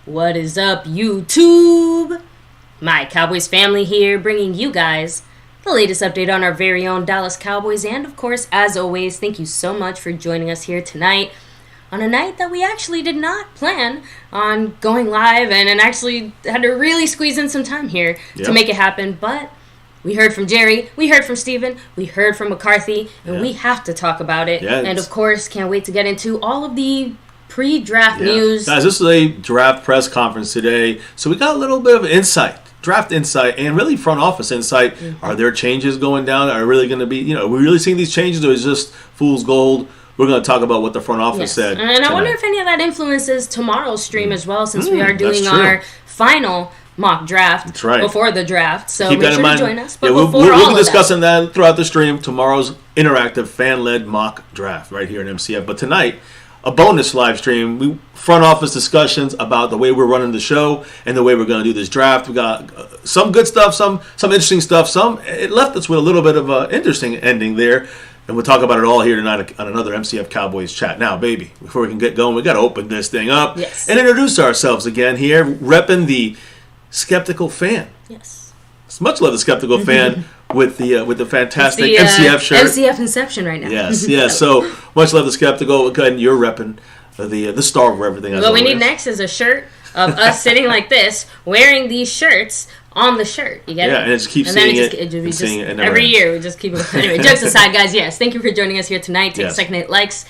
What is up, YouTube? My Cowboys family here, bringing you guys the latest update on our very own Dallas Cowboys. And of course, as always, thank you so much for joining us here tonight on a night that we actually did not plan on going live and actually had to really squeeze in some time here to make it happen. But we heard from Jerry, we heard from Steven, we heard from McCarthy, and we have to talk about it. And of course, can't wait to get into all of the pre-draft news. Guys, this is a draft press conference today, so we got a little bit of insight, draft insight, and really front office insight. Are there changes going down? Are really going to be, are we really seeing these changes, or is it just fool's gold? We're going to talk about what the front office said. And I wonder if any of that influences tomorrow's stream as well, since we are doing our final mock draft before the draft. So keep make that sure in mind. To join us. But we'll be discussing that throughout the stream. Tomorrow's interactive fan-led mock draft right here in MCF. But tonight, a bonus live stream, front office discussions about the way we're running the show and the way we're going to do this draft. We got some good stuff, some interesting stuff. It left us with a little bit of an interesting ending there. And we'll talk about it all here tonight on another MCF Cowboys chat. Now, baby, before we can get going, we got to open this thing up and introduce ourselves again here, repping the skeptical fan. Yes. Much love the skeptical fan with the fantastic MCF shirt. MCF Inception right now. Yes. So much love the skeptical. Go ahead, and you're repping the star of everything. What we need next is a shirt of us sitting like this, wearing these shirts on the shirt. You get it? Yeah, and it keeps seeing it. Every year we just keep it. Anyway, jokes aside, guys. Yes, thank you for joining us here tonight. Take a second, hit likes.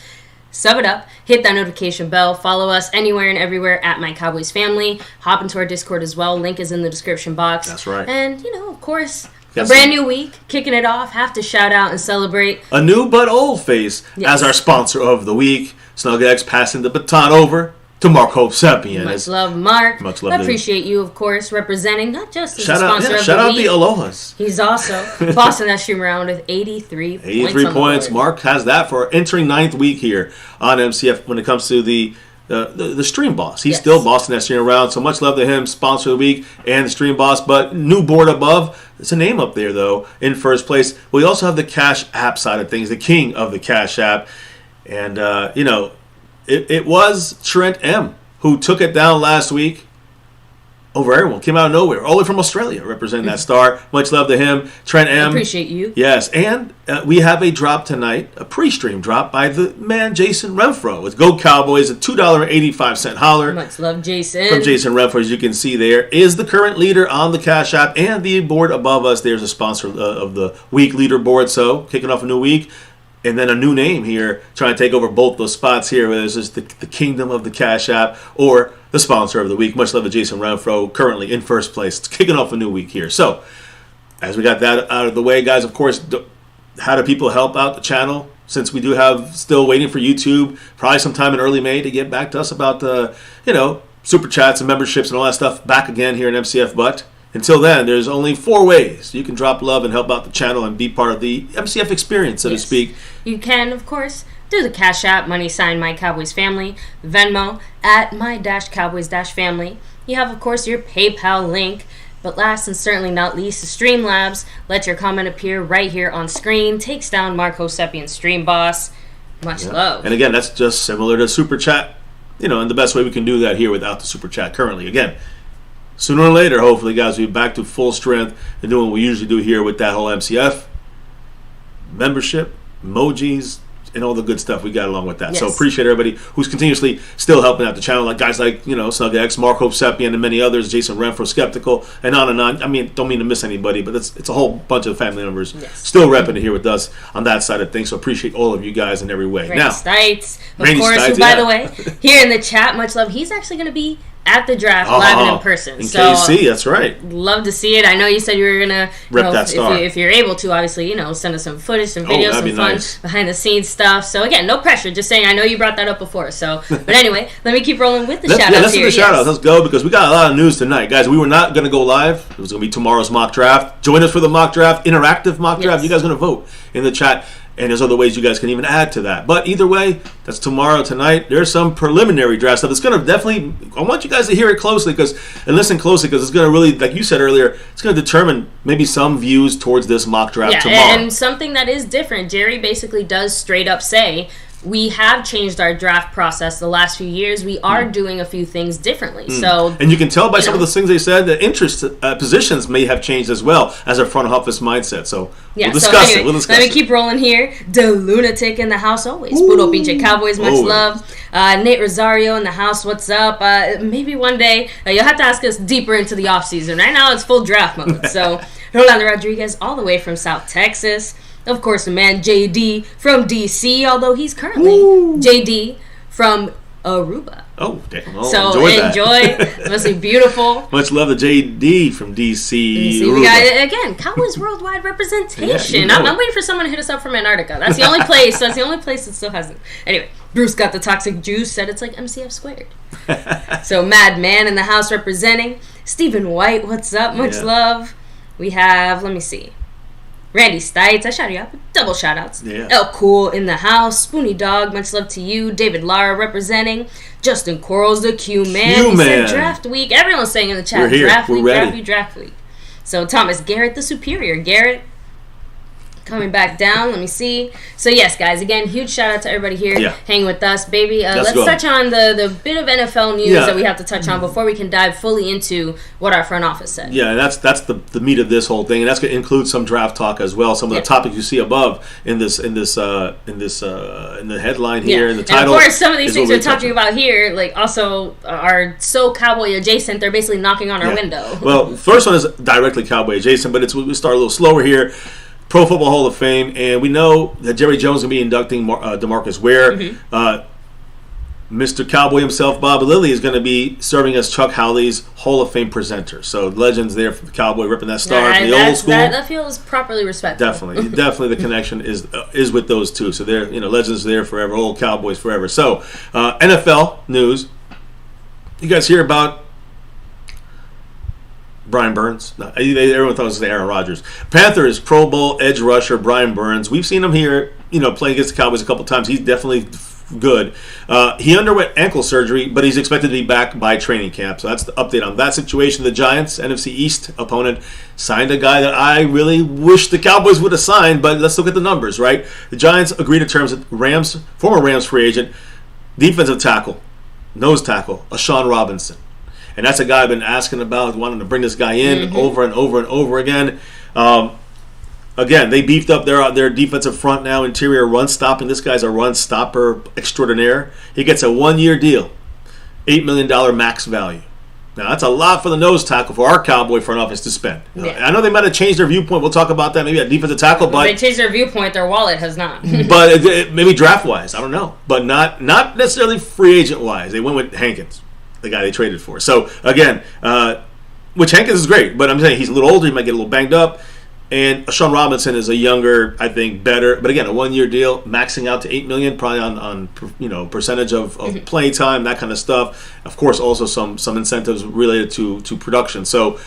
Sub it up, hit that notification bell, follow us anywhere and everywhere at MyCowboysFamily. Hop into our Discord as well. Link is in the description box. That's right. And, of course, a brand new week, kicking it off. Have to shout out and celebrate a new but old face as our sponsor of the week. SnugX passing the baton over to Mark Sapien. Much love, Mark. Much love. I appreciate you, of course, representing not just as a sponsor of the week. Shout out the Alohas. He's also bossing that stream around with 83 points. 83 points. Mark has that for entering 9th week here on MCF when it comes to the stream boss. He's still bossing that stream around. So much love to him, sponsor of the week and the stream boss. But new board above. It's a name up there, though, in first place. We also have the Cash App side of things, the king of the Cash App. And, It was Trent M. who took it down last week over everyone. Came out of nowhere, all the way from Australia, representing that star. Much love to him. Trent M. I appreciate you. Yes, and we have a drop tonight, a pre-stream drop by the man Jason Renfro with Go Cowboys, a $2.85 holler. Much love, Jason. From Jason Renfro, as you can see there, is the current leader on the Cash App, and the board above us, there's a sponsor of the week leaderboard. So, kicking off a new week. And then a new name here, trying to take over both those spots here, whether it's just the kingdom of the Cash App or the sponsor of the week. Much love to Jason Renfro, currently in first place. It's kicking off a new week here. So, as we got that out of the way, guys, of course, how do people help out the channel? Since we do have still waiting for YouTube, probably sometime in early May to get back to us about the, super chats and memberships and all that stuff back again here in MCF. But until then, there's only 4 ways you can drop love and help out the channel and be part of the MCF experience, so to speak. You can, of course, do the Cash App, $My_Cowboys_Family, Venmo, at My-Cowboys-Family. You have, of course, your PayPal link. But last and certainly not least, the Streamlabs. Let your comment appear right here on screen. Takes down Mark Sapien, Stream Boss. Much love. And again, that's just similar to Super Chat. And the best way we can do that here without the Super Chat currently. Again, sooner or later, hopefully, guys, we'll be back to full strength and doing what we usually do here with that whole MCF membership, emojis, and all the good stuff we got along with that. So appreciate everybody who's continuously still helping out the channel, like guys like, SnugX, Mark Sapien, and many others, Jason Renfro, Skeptical, and on and on. I mean, don't mean to miss anybody, but it's a whole bunch of family members still repping it here with us on that side of things. So appreciate all of you guys in every way. Randy Stites, of course, who, by the way, here in the chat, much love. He's actually going to be at the draft live and in person. In KC, that's right. Love to see it. I know you said you were going to, rep that star. If you're able to, obviously, send us some footage, some videos, some fun behind the scenes stuff. So again, no pressure. Just saying, I know you brought that up before. So, but anyway, let me keep rolling with the shout outs here. Let's do the shout outs. Let's go, because we got a lot of news tonight. Guys, we were not going to go live. It was going to be tomorrow's mock draft. Join us for the mock draft, interactive mock draft. You guys are going to vote in the chat. And there's other ways you guys can even add to that. But either way, that's tomorrow, tonight. There's some preliminary draft stuff. It's going to definitely, I want you guys to hear it closely and listen closely, because it's going to really, like you said earlier, it's going to determine maybe some views towards this mock draft tomorrow. And something that is different, Jerry basically does straight up say, we have changed our draft process the last few years. We are doing a few things differently. So, and you can tell by some of the things they said that interest positions may have changed as well as a front office mindset. So we'll discuss it. Let me keep rolling here. The lunatic in the house always. Puro pinche Cowboys, much love. Nate Rosario in the house, what's up? Maybe one day you'll have to ask us deeper into the offseason. Right now it's full draft mode. So Rolando Rodriguez all the way from South Texas. Of course, the man JD from DC, although he's currently JD from Aruba. Oh, damn. So enjoy. It must be beautiful. Much love to JD from DC. We got, again, Cowboys worldwide representation. Yeah, I'm waiting for someone to hit us up from Antarctica. That's the only place. That's the only place that still hasn't. Anyway, Bruce got the toxic juice. Said it's like MCF squared. So Madman in the house representing. Stephen White, what's up? Much love. We have, let me see. Randy Stites, I shout you out. Double shout outs. Yeah. El Cool in the house. Spoony Dog, much love to you. David Lara representing. Justin Quarles, the Q-Man. He said draft week. Everyone's saying in the chat, we're here. draft we're week, ready. draft week. So Thomas Garrett, the superior. Garrett coming back down. Let me see. So yes, guys, again, huge shout out to everybody here hanging with us, baby. Let's touch on the bit of NFL news that we have to touch on before we can dive fully into what our front office said. Yeah, and that's the meat of this whole thing, and that's going to include some draft talk as well. Some of the topics you see above in the headline here in the title. And of course, some of these things we're talking about here, like also are so cowboy adjacent. They're basically knocking on our window. Well, first one is directly cowboy adjacent, but we start a little slower here. Pro Football Hall of Fame, and we know that Jerry Jones is going to be inducting DeMarcus Ware. Mr. Cowboy himself, Bob Lilly, is going to be serving as Chuck Howley's Hall of Fame presenter. So legends there for the Cowboy, ripping that star from the old school. That feels properly respected. Definitely, the connection is with those two. So they're legends there forever, old Cowboys forever. So NFL news. You guys hear about Brian Burns? No, everyone thought it was Aaron Rodgers. Panthers Pro Bowl edge rusher Brian Burns. We've seen him here, playing against the Cowboys a couple times. He's definitely good. He underwent ankle surgery, but he's expected to be back by training camp. So that's the update on that situation. The Giants, NFC East opponent, signed a guy that I really wish the Cowboys would have signed, but let's look at the numbers, right? The Giants agreed to terms with former Rams free agent, defensive tackle, nose tackle, Ashawn Robinson. And that's a guy I've been asking about, wanting to bring this guy in over and over and over again. Again, they beefed up their defensive front now, interior run stopping. This guy's a run stopper extraordinaire. He gets a 1-year deal, $8 million max value. Now, that's a lot for the nose tackle for our Cowboy front office to spend. I know they might have changed their viewpoint. We'll talk about that maybe at defensive tackle. But they changed their viewpoint. Their wallet has not. But maybe draft-wise, I don't know. But not necessarily free agent-wise. They went with Hankins, the guy they traded for. So, again, which Hankins is great, but I'm saying he's a little older. He might get a little banged up. And Ashawn Robinson is a younger, I think, better. But again, a 1-year deal, maxing out to $8 million, probably on percentage of play time, that kind of stuff. Of course, also some incentives related to production. So,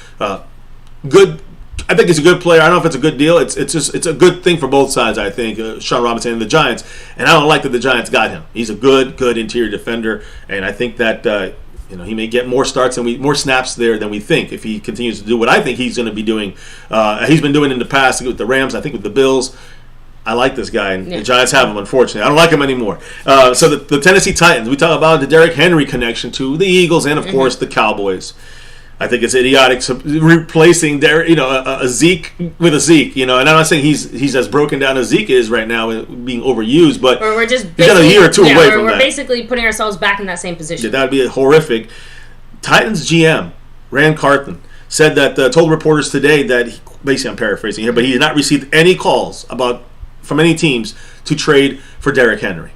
good. I think he's a good player. I don't know if it's a good deal. It's a good thing for both sides, I think, Ashawn Robinson and the Giants. And I don't like that the Giants got him. He's a good interior defender, and I think that he may get more starts and more snaps there than we think if he continues to do what I think he's going to be doing. He's been doing in the past with the Rams, I think with the Bills. I like this guy, and the Giants have him, unfortunately. I don't like him anymore. So the Tennessee Titans, we talk about the Derrick Henry connection to the Eagles and, of course, the Cowboys. I think it's idiotic replacing a Zeke with a Zeke. And I'm not saying he's as broken down as Zeke is right now, being overused, but we're just he's got a year or two away from that. We're basically putting ourselves back in that same position. Yeah, that would be horrific. Titans GM Rand Carthon said that told reporters today that basically I'm paraphrasing here, but he did not receive any calls from any teams to trade for Derrick Henry.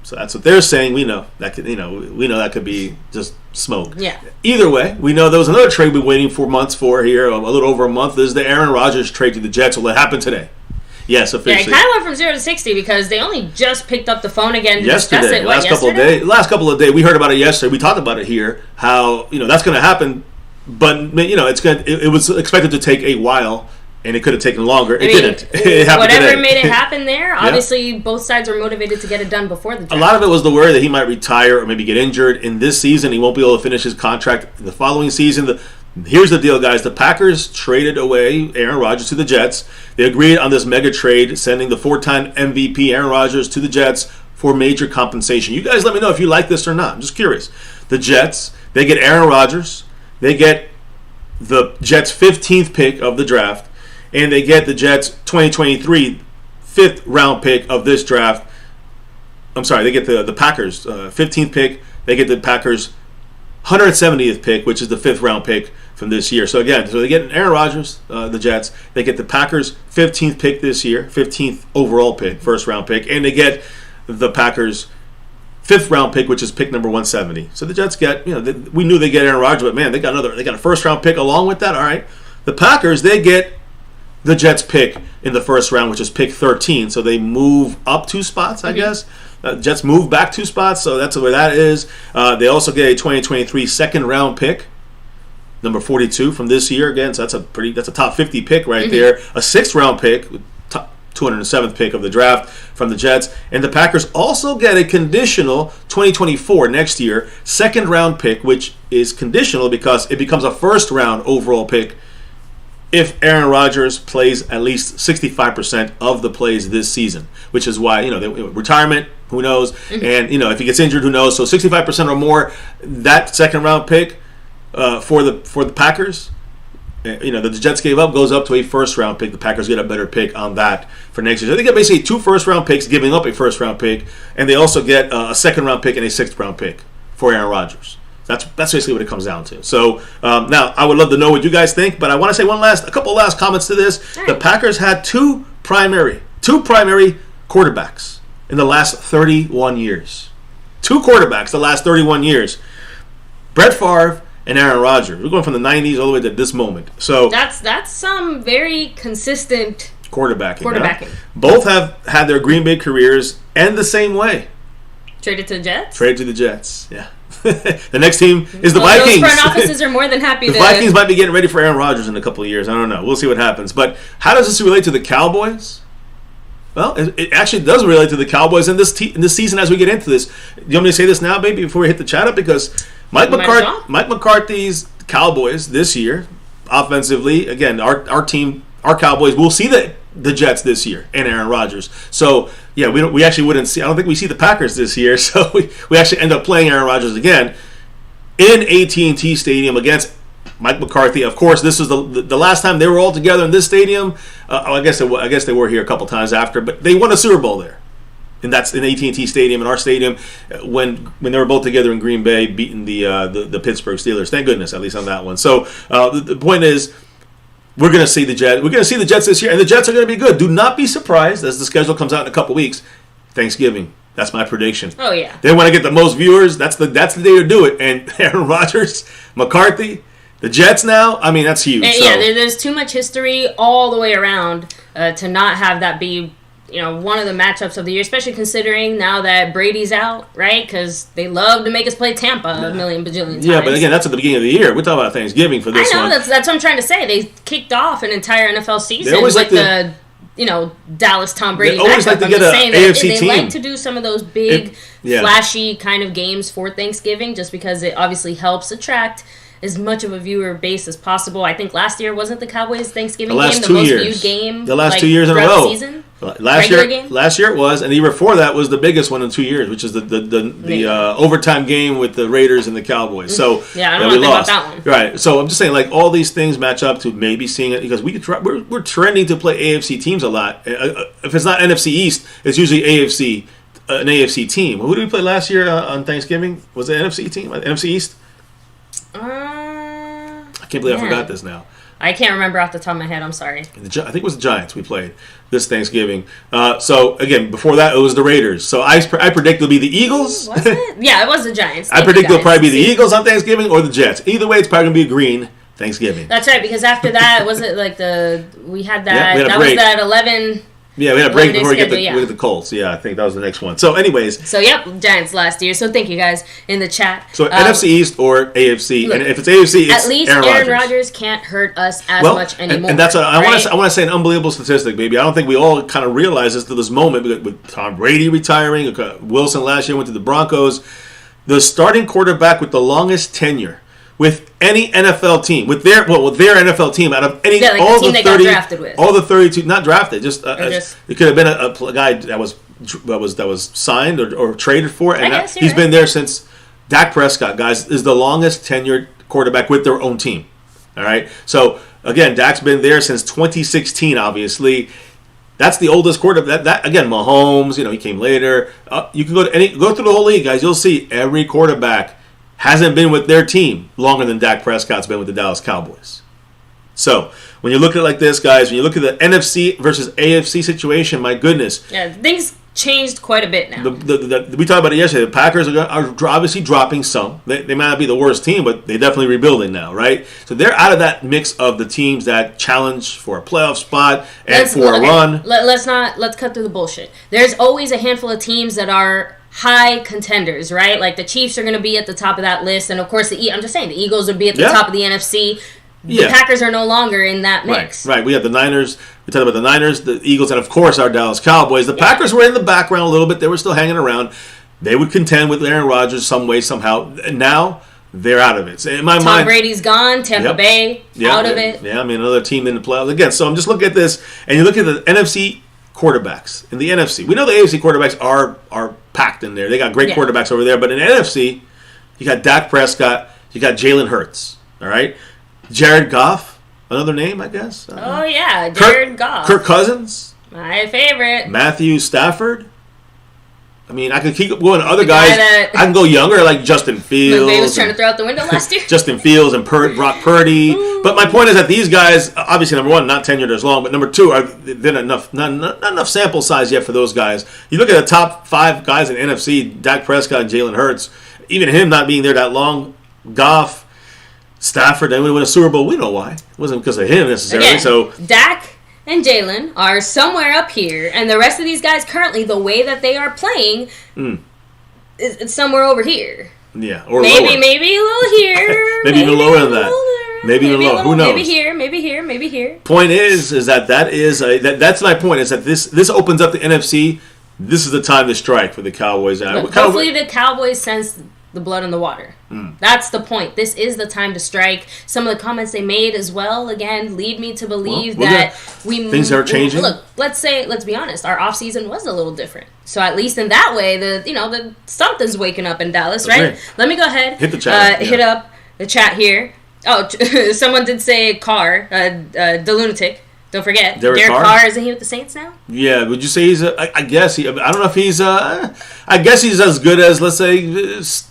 So that's what they're saying. We know that could be just smoke. Yeah. Either way, we know there was another trade we've been waiting for months for here, a little over a month. This is the Aaron Rodgers trade to the Jets. Well, it happened today. Yes, officially. Yeah, it kind of went from 0 to 60 because they only just picked up the phone again to discuss it. Last couple of days, we heard about it yesterday. We talked about it here. How that's going to happen, but it was expected to take a while. And it could have taken longer. It didn't. It happened whatever today. made it happen there, obviously both sides were motivated to get it done before the draft. A lot of it was the worry that he might retire or maybe get injured in this season. He won't be able to finish his contract in the following season. Here's the deal, guys. The Packers traded away Aaron Rodgers to the Jets. They agreed on this mega trade, sending the 4-time MVP Aaron Rodgers to the Jets for major compensation. You guys let me know if you like this or not. I'm just curious. The Jets, they get Aaron Rodgers. They get the Jets' 15th pick of the draft. And they get the Jets' 2023 5th round pick of this draft. I'm sorry, they get the Packers' 15th pick. They get the Packers' 170th pick, which is the 5th round pick from this year. So again, they get Aaron Rodgers, the Jets. They get the Packers' 15th pick this year, 15th overall pick, 1st round pick. And they get the Packers' 5th round pick, which is pick number 170. So the Jets get, we knew they get Aaron Rodgers, but man, they got a 1st round pick along with that. All right. The Packers, they get the Jets pick in the 1st round, which is pick 13. So they move up 2 spots, I guess. Jets move back 2 spots, so that's the way that is. They also get a 2023 2nd round pick, number 42 from this year. Again, so that's a top 50 pick right there. A 6th round pick, top 207th pick of the draft from the Jets. And the Packers also get a conditional 2024 next year 2nd round pick, which is conditional because it becomes a 1st round overall pick if Aaron Rodgers plays at least 65% of the plays this season, which is why, retirement, who knows, and, if he gets injured, who knows. So 65% or more, that 2nd round pick for the Packers, the Jets gave up, goes up to a 1st round pick. The Packers get a better pick on that for next year. So they get basically 2 1st round picks, giving up a 1st round pick, and they also get a 2nd round pick and a 6th round pick for Aaron Rodgers. That's basically what it comes down to. So now I would love to know what you guys think, but I want to say a couple last comments to this. Right. The Packers had two primary quarterbacks in the last 31 years. 2 quarterbacks the last 31 years. Brett Favre and Aaron Rodgers. We're going from the 90s all the way to this moment. So that's some very consistent quarterbacking. Yeah? Both have had their Green Bay careers end the same way. Traded to the Jets? Traded to the Jets, yeah. The next team is the Vikings. Those front offices are more than happy. The Vikings might be getting ready for Aaron Rodgers in a couple of years. I don't know. We'll see what happens. But how does this relate to the Cowboys? Well, it actually does relate to the Cowboys in this season as we get into this. Do you want me to say this now, baby, before we hit the chat up? Because Mike McCarthy's Cowboys this year, offensively, again, our team, our Cowboys, will see the Jets this year and Aaron Rodgers. So, yeah, we actually wouldn't see. I don't think we see the Packers this year. So we actually end up playing Aaron Rodgers again in AT&T Stadium against Mike McCarthy. Of course, this is the last time they were all together in this stadium. I guess they were here a couple times after, but they won a Super Bowl there, and that's in AT&T Stadium, in our stadium, when they were both together in Green Bay, beating the Pittsburgh Steelers. Thank goodness, at least on that one. So the point is, we're going to see the Jets. We're going to see the Jets this year, and the Jets are going to be good. Do not be surprised as the schedule comes out in a couple weeks. Thanksgiving. That's my prediction. Oh yeah. They want to get the most viewers. That's the day to do it. And Aaron Rodgers, McCarthy, the Jets now. I mean, that's huge. And, yeah, there's too much history all the way around to not have that be one of the matchups of the year, especially considering now that Brady's out, right? Because they love to make us play Tampa a million bajillion times. Yeah, but again, that's at the beginning of the year. We're talking about Thanksgiving for this one. I know, that's what I'm trying to say. They kicked off an entire NFL season with the Dallas Tom Brady. They always like to get an AFC team. They like to do some of those big, flashy kind of games for Thanksgiving just because it obviously helps attract as much of a viewer base as possible. I think last year wasn't the Cowboys Thanksgiving game the most viewed game. The last 2 years in a row. Season? Last year it was, and the year before that was the biggest one in 2 years, which is the overtime game with the Raiders and the Cowboys. So yeah, I don't know about that one. Right. So I'm just saying, like, all these things match up to maybe seeing it because we're trending to play AFC teams a lot. If it's not NFC East, it's usually an AFC team. Who did we play last year on Thanksgiving? Was it an NFC team? NFC East? I can't believe I forgot this now. I can't remember off the top of my head. I'm sorry. I think it was the Giants we played this Thanksgiving. So, again, before that, it was the Raiders. So, I predict it'll be the Eagles. Was it? Yeah, it was the Giants. I predict it'll probably be the Eagles on Thanksgiving or the Jets. Either way, it's probably going to be a green Thanksgiving. That's right, because after that, was it like we had that, that was that 11... Yeah, we had a break before we get the Colts. Yeah, I think that was the next one. So, anyways. So, Giants last year. So, thank you guys in the chat. So, NFC East or AFC. Look, and if it's AFC, it's at least Aaron Rodgers can't hurt us as much anymore. And that's I want to say an unbelievable statistic, baby. I don't think we all kind of realize this to this moment with Tom Brady retiring. Wilson last year went to the Broncos. The starting quarterback with the longest tenure with any NFL team, with their NFL team out of all the 30, got drafted with. All the 32, not drafted, it could have been a guy that was signed or traded for, and he's right. been there since. Dak Prescott, guys, is the longest tenured quarterback with their own team. All right, so again, Dak's been there since 2016. Obviously, that's the oldest quarterback. That again, Mahomes, he came later. You can go through the whole league, guys. You'll see every quarterback hasn't been with their team longer than Dak Prescott's been with the Dallas Cowboys. So when you look at it like this, guys, when you look at the NFC versus AFC situation, my goodness. Yeah, things changed quite a bit now. We talked about it yesterday. The Packers are obviously dropping some. They might not be the worst team, but they're definitely rebuilding now, right? So they're out of that mix of the teams that challenge for a playoff spot and for a run. Let's cut through the bullshit. There's always a handful of teams that are high contenders, right? Like the Chiefs are going to be at the top of that list, and of course I'm just saying the Eagles would be at the top of the NFC. The Packers are no longer in that mix. Right. We have the Niners. We talked about the Niners, the Eagles, and of course our Dallas Cowboys. The Packers were in the background a little bit. They were still hanging around. They would contend with Aaron Rodgers some way, somehow. And now they're out of it. So in my mind, Tom Brady's gone. Tampa Bay out of it. Yeah, I mean another team in the playoffs again. So I'm just looking at this, and you look at the NFC quarterbacks in the NFC. We know the AFC quarterbacks are packed in there. They got great quarterbacks over there. But in the NFC, you got Dak Prescott. You got Jalen Hurts. All right. Jared Goff, another name, I guess. Jared Goff. Kirk Cousins. My favorite. Matthew Stafford. I mean, I could keep going. Other guys, I can go younger, like Justin Fields. McVay was trying to throw out the window last year. Justin Fields and Brock Purdy. Ooh. But my point is that these guys, obviously, number one, not tenured as long, but number two, they're not enough sample size yet for those guys. You look at the top 5 guys in NFC, Dak Prescott and Jalen Hurts, even him not being there that long, Goff, Stafford, then we win a Super Bowl. We know why. It wasn't because of him necessarily. Again, so Dak and Jalen are somewhere up here, and the rest of these guys currently, the way that they are playing, is somewhere over here. Yeah, or maybe lower. Maybe a little here. maybe even lower than that. Maybe even lower. Who knows? Maybe here. Point is that's my point. Is that this opens up the NFC. This is the time to strike for the Cowboys. Hopefully, the Cowboys sense the blood in the water. That's the point. This is the time to strike. Some of the comments they made as well, again, lead me to believe that things are changing. Look, let's be honest, our offseason was a little different. So at least in that way, the something's waking up in Dallas, right? Right. Let me go ahead. Hit the chat. Hit up the chat here. Oh, someone did say Carr, the lunatic. Don't forget, Derek Carr, isn't he with the Saints now? Yeah, would you say he's? I guess he. I don't know if he's. I guess he's as good as, let's say,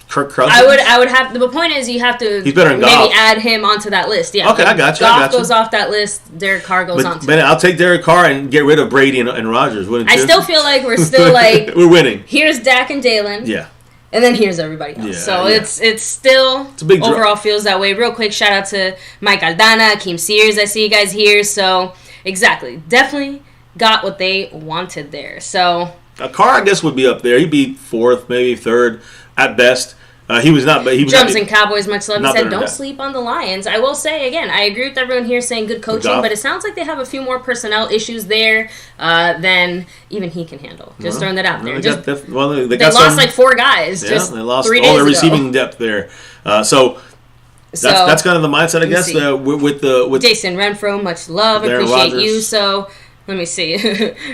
Kirk Cousins. I would have. The point is, you have to. He's better than maybe Goff. add him onto that list. Yeah. Okay, I got you. Goff goes off that list. Derek Carr goes onto. But I'll take Derek Carr and get rid of Brady and Rodgers. Wouldn't you? I still feel like we're still like we're winning. Here's Dak and Jalen. Yeah. And then here's everybody else. Yeah, so it's still a big overall feels that way. Real quick, shout out to Mike Aldana, Akeem Sears. I see you guys here. So exactly, definitely got what they wanted there. So Carr, I guess, would be up there. He'd be 4th, maybe 3rd at best. He was not, but he was. Drums and Cowboys, much love. He said, "Don't sleep on the Lions." I will say again, I agree with everyone here saying good coaching, but it sounds like they have a few more personnel issues there than even he can handle. Just throwing that out there. They lost like 4 guys. Yeah, just they lost 3 all days their ago. receiving depth there. So that's kind of the mindset, I guess. With Jason Renfro, much love. Aaron Appreciate Rodgers. you. So let me see.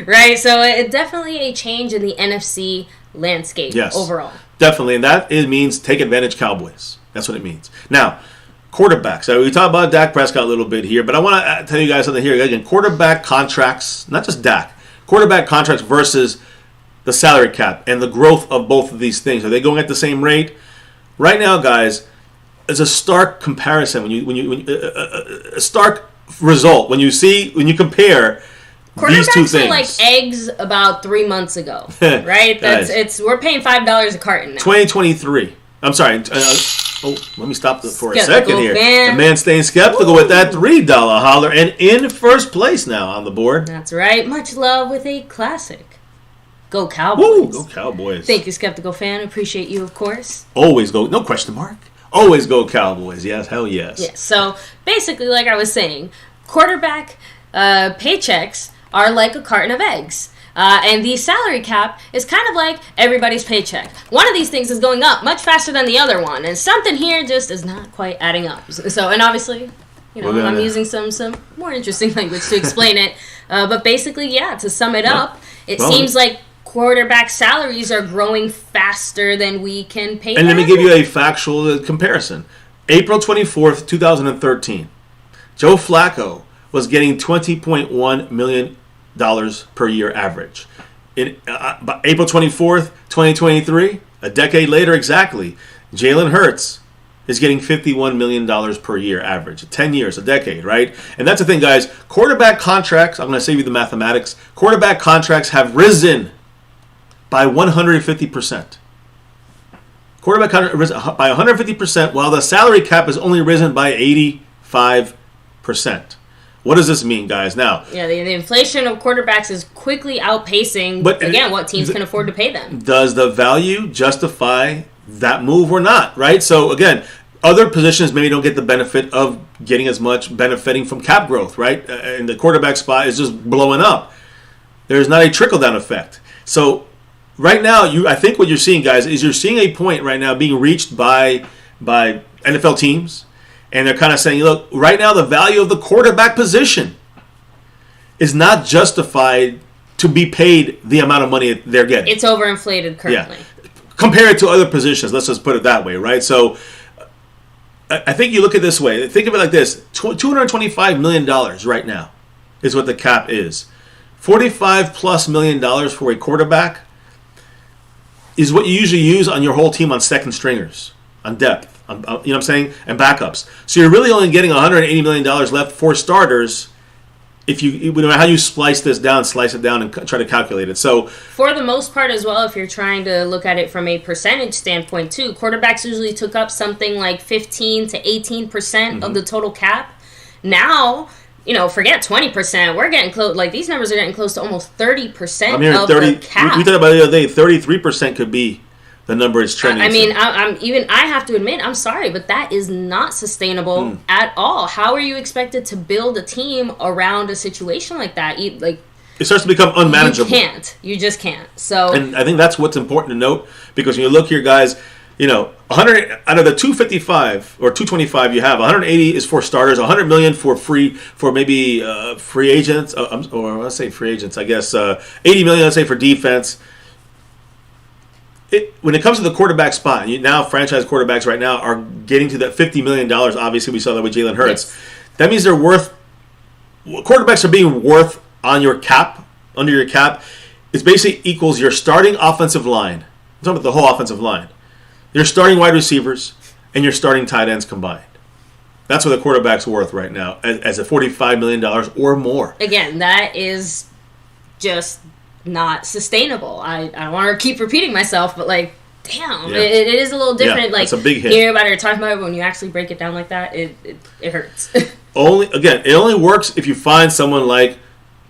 Right, so it definitely a change in the NFC landscape overall. Definitely, and that means take advantage Cowboys. That's what it means. Now, quarterbacks. So we talked about Dak Prescott a little bit here, but I want to tell you guys something here. Again, quarterback contracts, not just Dak, quarterback contracts versus the salary cap and the growth of both of these things. Are they going at the same rate? Right now, guys, it's a stark comparison when a stark result when you compare these two things. Quarterbacks were like eggs about 3 months ago, right? We're paying $5 a carton now. 2023. I'm sorry. Let me stop for a second here. Man. The man staying skeptical with that $3 holler and in first place now on the board. That's right. Much love with a classic. Go Cowboys. Woo, go Cowboys. Thank you, Skeptical fan. Appreciate you, of course. Always go. No question mark. Always go Cowboys. Yes, hell yes. Yes. So basically, like I was saying, quarterback paychecks are like a carton of eggs. And the salary cap is kind of like everybody's paycheck. One of these things is going up much faster than the other one, and something here just is not quite adding up. So, and obviously, I'm using some more interesting language to explain it. But basically, to sum it up, it seems like quarterback salaries are growing faster than we can pay And them. let me give you a factual comparison. April 24th, 2013, Joe Flacco was getting $20.1 million per year average. In April 24th, 2023, a decade later exactly, Jalen Hurts is getting $51 million per year average. 10 years, a decade, right? And that's the thing, guys. Quarterback contracts, I'm going to save you the mathematics, quarterback contracts have risen by 150%. Quarterback contract risen by 150%, while the salary cap has only risen by 85%. What does this mean, guys? Now, yeah, the inflation of quarterbacks is quickly outpacing, again, what teams can afford to pay them. Does the value justify that move or not, right? So, again, other positions maybe don't get the benefit of getting as much benefiting from cap growth, right? And the quarterback spot is just blowing up. There's not a trickle-down effect. So, right now, I think what you're seeing, guys, is you're seeing a point right now being reached by NFL teams. And they're kind of saying, look, right now the value of the quarterback position is not justified to be paid the amount of money they're getting. It's overinflated currently. Yeah. Compared to other positions, let's just put it that way, right? So I think you look at it this way. Think of it like this. $225 million right now is what the cap is. $45+ million for a quarterback is what you usually use on your whole team on second stringers, on depth. You know what I'm saying? And backups. So you're really only getting $180 million left for starters if you know how you slice it down and try to calculate it. So for the most part as well, if you're trying to look at it from a percentage standpoint too, quarterbacks usually took up something like 15 to 18% of the total cap. Now, forget 20%. We're getting close. Like, these numbers are getting close to almost 30% of the cap. We talked about the other day. 33% could be the number is trending. I mean, I have to admit, I'm sorry, but that is not sustainable at all. How are you expected to build a team around a situation like that? It starts to become unmanageable. You just can't. So, and I think that's what's important to note, because when you look here, guys, 100 out of the 255 or 225 you have, 180 is for starters, 100 million for maybe free agents, or let's say free agents, I guess 80 million, let's say, for defense. When it comes to the quarterback spot, now franchise quarterbacks right now are getting to that $50 million. Obviously, we saw that with Jalen Hurts. Yes. That means quarterbacks are being worth on your cap, under your cap. It basically equals your starting offensive line. I'm talking about the whole offensive line. Your starting wide receivers and your starting tight ends combined. That's what the quarterback's worth right now, as a $45 million or more. Again, that is just not sustainable. I don't want to keep repeating myself, but damn, yeah. it is a little different. Yeah, it's a big hit. Hearing about it or talking about it, when you actually break it down like that, it hurts. It only works if you find someone like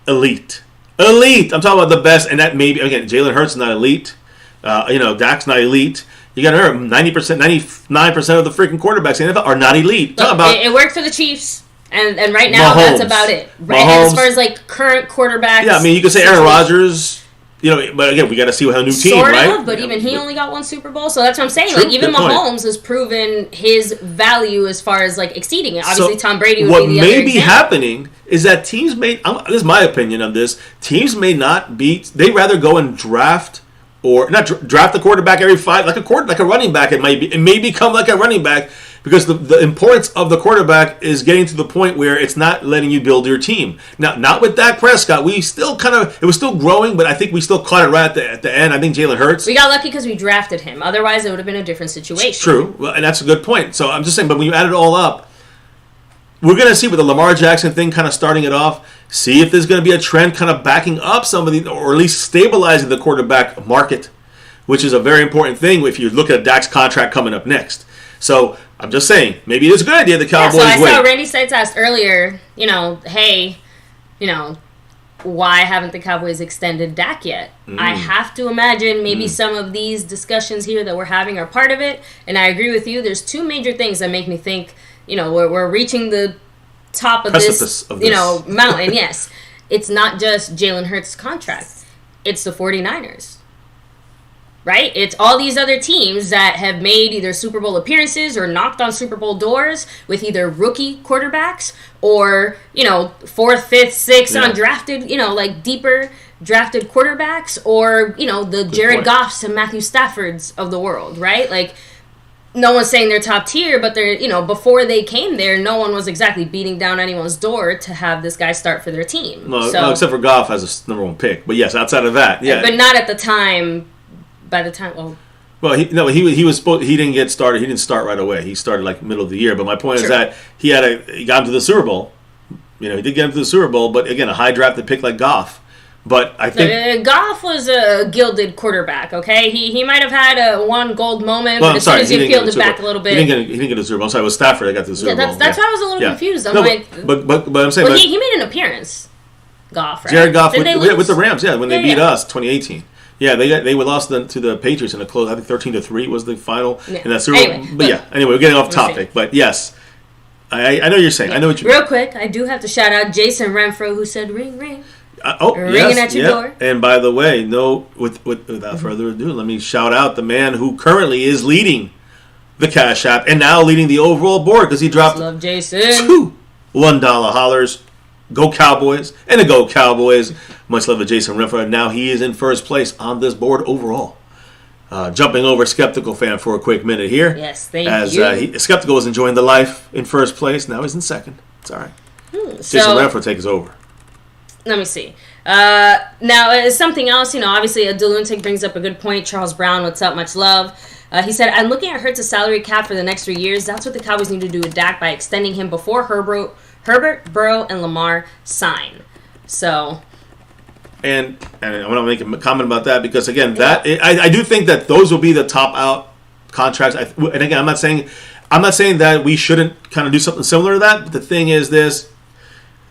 elite. I'm talking about the best, and that maybe, again, Jalen Hurts is not elite. Dak's not elite. You got to remember, 99% of the freaking quarterbacks in the NFL are not elite. Look, it worked for the Chiefs. And right now, Mahomes. that's about it. Right, and as far as current quarterbacks, yeah, I mean, you could say Aaron Rodgers, but again, we got to see what a new team, sort right? of, but even he only got one Super Bowl, so that's what I'm saying. True, even Mahomes has proven his value as far as exceeding it. Obviously, Tom Brady would be the other example. What may be happening is that teams this is my opinion on this. Teams may not be. They rather go and draft. Or not draft the quarterback every 5, like a running back. It may become like a running back, because the importance of the quarterback is getting to the point where it's not letting you build your team. Now, not with Dak Prescott. It was still growing, but I think we still caught it right at the end. I think Jalen Hurts. We got lucky because we drafted him. Otherwise, it would have been a different situation. True, well, and that's a good point. So I'm just saying, but when you add it all up, we're going to see with the Lamar Jackson thing kind of starting it off, see if there's going to be a trend kind of backing up some of the, or at least stabilizing the quarterback market, which is a very important thing if you look at Dak's contract coming up next. So I'm just saying, maybe it's a good idea the Cowboys wait. So I saw Randy Seitz asked earlier, hey, why haven't the Cowboys extended Dak yet? I have to imagine maybe some of these discussions here that we're having are part of it. And I agree with you. There's two major things that make me think, we're reaching the top of this mountain. Yes. It's not just Jalen Hurts' contract. It's the 49ers. Right? It's all these other teams that have made either Super Bowl appearances or knocked on Super Bowl doors with either rookie quarterbacks or, 4th, 5th, 6th undrafted, deeper drafted quarterbacks or, the Jared point. Goffs and Matthew Staffords of the world, right? Like, no one's saying they're top tier, but they're, before they came there, no one was exactly beating down anyone's door to have this guy start for their team. No, except for Goff as a number one pick. But yes, outside of that, yeah. But not at the time. By the time, well, he didn't get started. He didn't start right away. He started like middle of the year. But my point is that he got him to the Super Bowl. He did get him to the Super Bowl, but again, a high drafted pick like Goff. But I think Goff was a gilded quarterback. Okay, he might have had one gold moment, but as soon as he peeled it back a little bit, he didn't get a Super Bowl. I'm sorry, it was Stafford that got to the Super Bowl. That's why I was a little confused. I'm but I'm saying, he made an appearance. Goff, right? Jared Goff with the Rams, when they beat us 2018. Yeah, they lost to the Patriots in a close. I think 13-3 was the final in that Super Bowl. Anyway, we're getting off topic. But yes, I know what you're saying. I know what you mean. Real quick, I do have to shout out Jason Renfro, who said "ring ring." Ringing at your door. And by the way, without further ado, let me shout out the man who currently is leading the Cash App and now leading the overall board because he dropped love Jason. 2 $1 hollers. Go Cowboys and a Go Cowboys. Much love to Jason Renfro. Now he is in first place on this board overall. Jumping over Skeptical Fan for a quick minute here. Yes, thank you. Skeptical was enjoying the life in first place. Now he's in second. It's all right. Jason Renfro takes over. Let me see. Now, something else, obviously, a Deluntic brings up a good point. Charles Brown, what's up? Much love. He said, I'm looking at Hurts' salary cap for the next 3 years. That's what the Cowboys need to do with Dak by extending him before Herbert, Burrow, and Lamar sign. So... And I want to make a comment about that because, again, I do think that those will be the top-out contracts. And, again, I'm not saying that we shouldn't kind of do something similar to that. But the thing is this.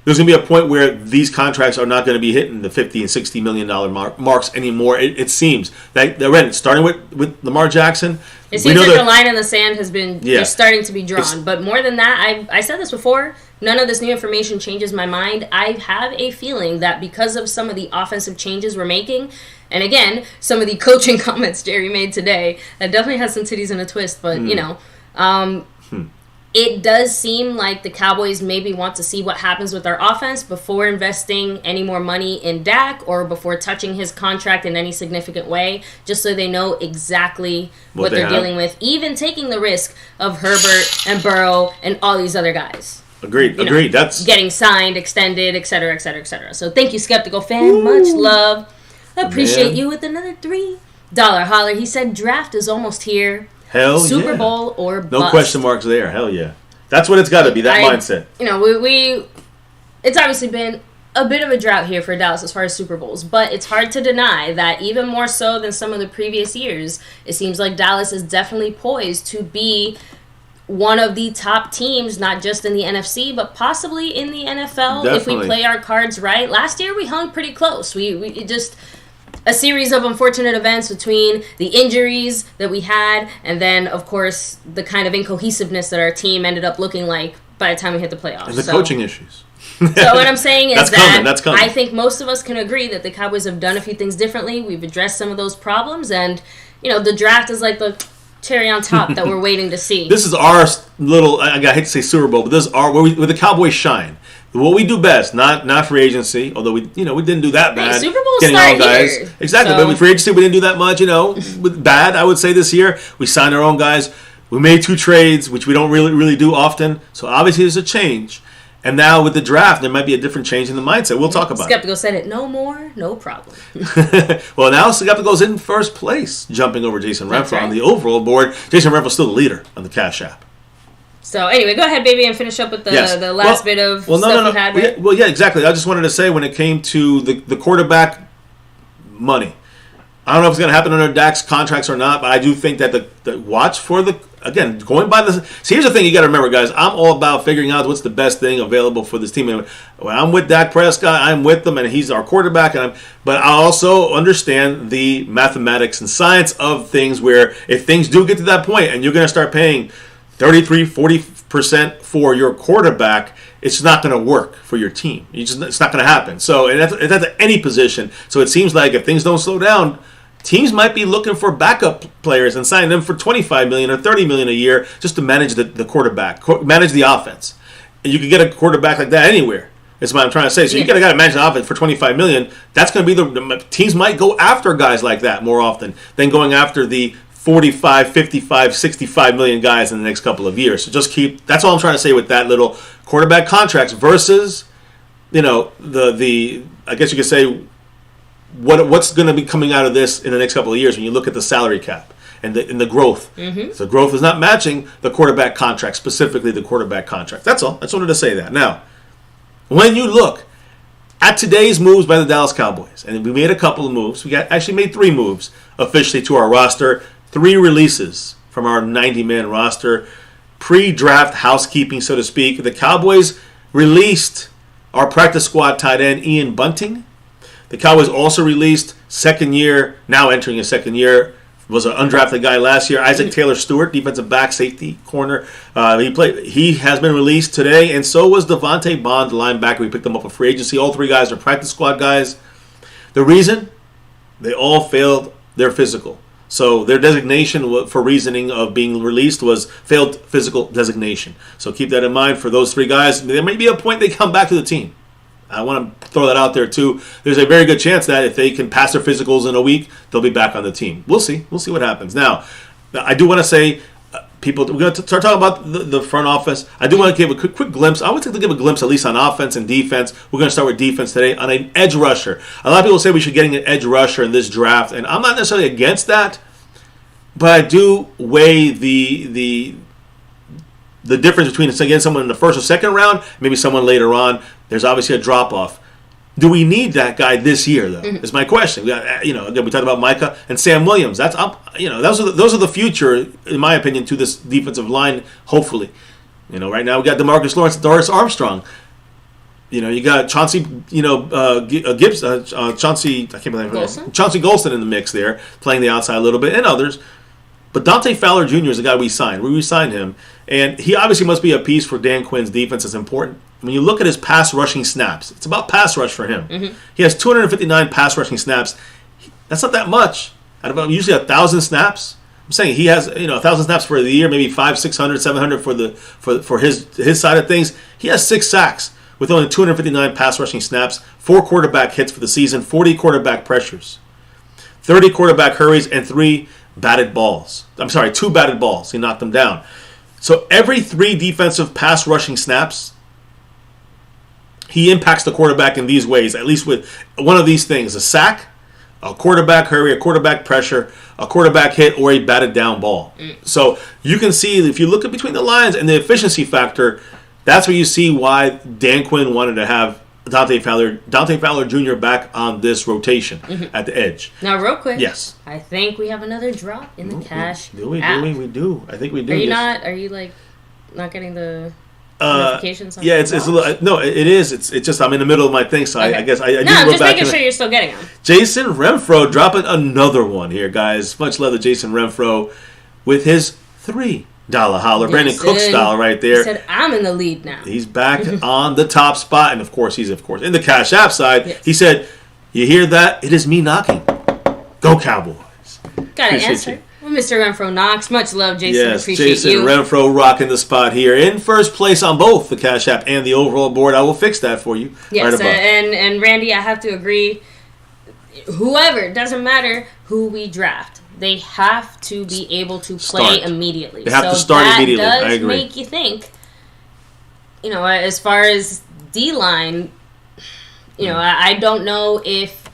There's going to be a point where these contracts are not going to be hitting the $50 and $60 million marks anymore. It seems that starting with Lamar Jackson. It seems like the line in the sand has been starting to be drawn. But more than that, I said this before, none of this new information changes my mind. I have a feeling that because of some of the offensive changes we're making, and again, some of the coaching comments Jerry made today, that definitely has some titties and a twist, but, it does seem like the Cowboys maybe want to see what happens with our offense before investing any more money in Dak or before touching his contract in any significant way, just so they know exactly what they're dealing with, even taking the risk of Herbert and Burrow and all these other guys. Agreed. That's getting signed, extended, et cetera, et cetera, et cetera. So thank you, Skeptical Fan. Much love. Appreciate you with another $3 holler. He said draft is almost here. Hell Super Bowl or bust. No question marks there. Hell yeah. That's what it's got to be, that mindset. It's obviously been a bit of a drought here for Dallas as far as Super Bowls, but it's hard to deny that even more so than some of the previous years, it seems like Dallas is definitely poised to be one of the top teams, not just in the NFC, but possibly in the NFL if we play our cards right. Last year we hung pretty close. We just... a series of unfortunate events between the injuries that we had and then, of course, the kind of incohesiveness that our team ended up looking like by the time we hit the playoffs. And the coaching issues. So what I'm saying is that's coming. I think most of us can agree that the Cowboys have done a few things differently. We've addressed some of those problems, and, the draft is like the cherry on top that we're waiting to see. This is our little, I hate to say Super Bowl, but this is where the Cowboys shine. What we do best, not free agency, although we didn't do that bad. Hey, Super Bowl start here. Exactly, but with free agency we didn't do that much, bad, I would say this year. We signed our own guys. We made 2 trades, which we don't really do often. So obviously there's a change. And now with the draft, there might be a different change in the mindset. We'll talk about Skeptical said it. No more, no problem. Well, now Skeptical's in first place, jumping over Jason Renfro on the overall board. Jason Renfro's still the leader on the Cash App. So anyway, go ahead, baby, and finish up with the last bit of stuff you had. Right? Yeah, exactly. I just wanted to say when it came to the quarterback money, I don't know if it's going to happen under Dak's contracts or not, but I do think that the watch for again, going by the... See, here's the thing you got to remember, guys. I'm all about figuring out what's the best thing available for this team. And when I'm with Dak Prescott, I'm with them, and he's our quarterback. But I also understand the mathematics and science of things where if things do get to that point and you're going to start paying 33-40% for your quarterback, it's not going to work for your team. It's not going to happen. So, and that's at any position. So it seems like if things don't slow down, teams might be looking for backup players and signing them for $25 million or $30 million a year just to manage the quarterback, manage the offense. And you could get a quarterback like that anywhere. That's what I'm trying to say. So you got to manage the offense for $25 million. That's going to be the teams might go after guys like that more often than going after the 45, 55, 65 million guys in the next couple of years. So just that's all I'm trying to say with that little quarterback contracts versus, the I guess you could say what's going to be coming out of this in the next couple of years when you look at the salary cap and the growth. Mm-hmm. So growth is not matching the quarterback contract, specifically the quarterback contract. That's all. I just wanted to say that. Now, when you look at today's moves by the Dallas Cowboys, and we made a couple of moves. We actually made 3 moves officially to our roster. 3 releases from our 90-man roster. Pre-draft housekeeping, so to speak. The Cowboys released our practice squad tight end, Ian Bunting. The Cowboys also released second year, now entering his second year, was an undrafted guy last year, Isaac Taylor Stewart, defensive back, safety, corner. He has been released today, and so was Devontae Bond, linebacker. We picked them up for free agency. All 3 guys are practice squad guys. The reason? They all failed their physical. So their designation for reasoning of being released was failed physical designation. So keep that in mind for those 3 guys. There may be a point they come back to the team. I want to throw that out there too. There's a very good chance that if they can pass their physicals in a week, they'll be back on the team. We'll see. We'll see what happens. Now, I do want to say, we're going to start talking about the front office. I do want to give a quick glimpse. I would like to give a glimpse at least on offense and defense. We're going to start with defense today on an edge rusher. A lot of people say we should get an edge rusher in this draft, and I'm not necessarily against that, but I do weigh the difference between, again, someone in the first or second round, maybe someone later on. There's obviously a drop-off. Do we need that guy this year, though? Mm-hmm. Is my question. We got, again, we talked about Micah and Sam Williams. That's up. Those are the future, in my opinion, to this defensive line. Hopefully, right now we got DeMarcus Lawrence, Doris Armstrong. You got Chauncey, Gibbs, Chauncey. I can't believe it. Chauncey Golston in the mix there, playing the outside a little bit, and others. But Dante Fowler Jr. is the guy we signed. We re-signed him, and he obviously must be a piece for Dan Quinn's defense. It's important. When you look at his pass rushing snaps, it's about pass rush for him. Mm-hmm. He has 259 pass rushing snaps. That's not that much. Out of usually 1,000 snaps. I'm saying he has 1,000 snaps for the year, maybe 500, 600, 700 for his side of things. He has 6 sacks with only 259 pass rushing snaps, 4 quarterback hits for the season, 40 quarterback pressures, 30 quarterback hurries, and 2 batted balls. He knocked them down. So every 3 defensive pass rushing snaps, he impacts the quarterback in these ways, at least with one of these things: a sack, a quarterback hurry, a quarterback pressure, a quarterback hit, or a batted down ball. So you can see, if you look at between the lines and the efficiency factor, that's where you see why Dan Quinn wanted to have Dante Fowler Jr. back on this rotation at the edge. Now, real quick. Yes. I think we have another drop in the cash. Do we? We do. I think we do. Are you not getting the notifications? Yeah, it's a little. No, it is. It's just I'm in the middle of my thing, so okay. I guess I. No, I'm just making sure you're still getting them. Jason Renfro dropping another one here, guys. Much love to Jason Renfro with his $3 holler. Yes, Brandon Cook style right there. He said, I'm in the lead now. He's back on the top spot. And, of course, he's in the Cash App side. Yes. He said, you hear that? It is me knocking. Go Cowboys. Got an answer. Well, Mr. Renfro knocks. Much love, Jason. Yes, appreciate Jason you. Renfro rocking the spot here. In first place on both the Cash App and the overall board. I will fix that for you. Yes, right and Randy, I have to agree. Whoever, doesn't matter who we draft. They have to be able to play immediately. They have to start immediately. I agree. That does make you think, as far as D-line, I don't know if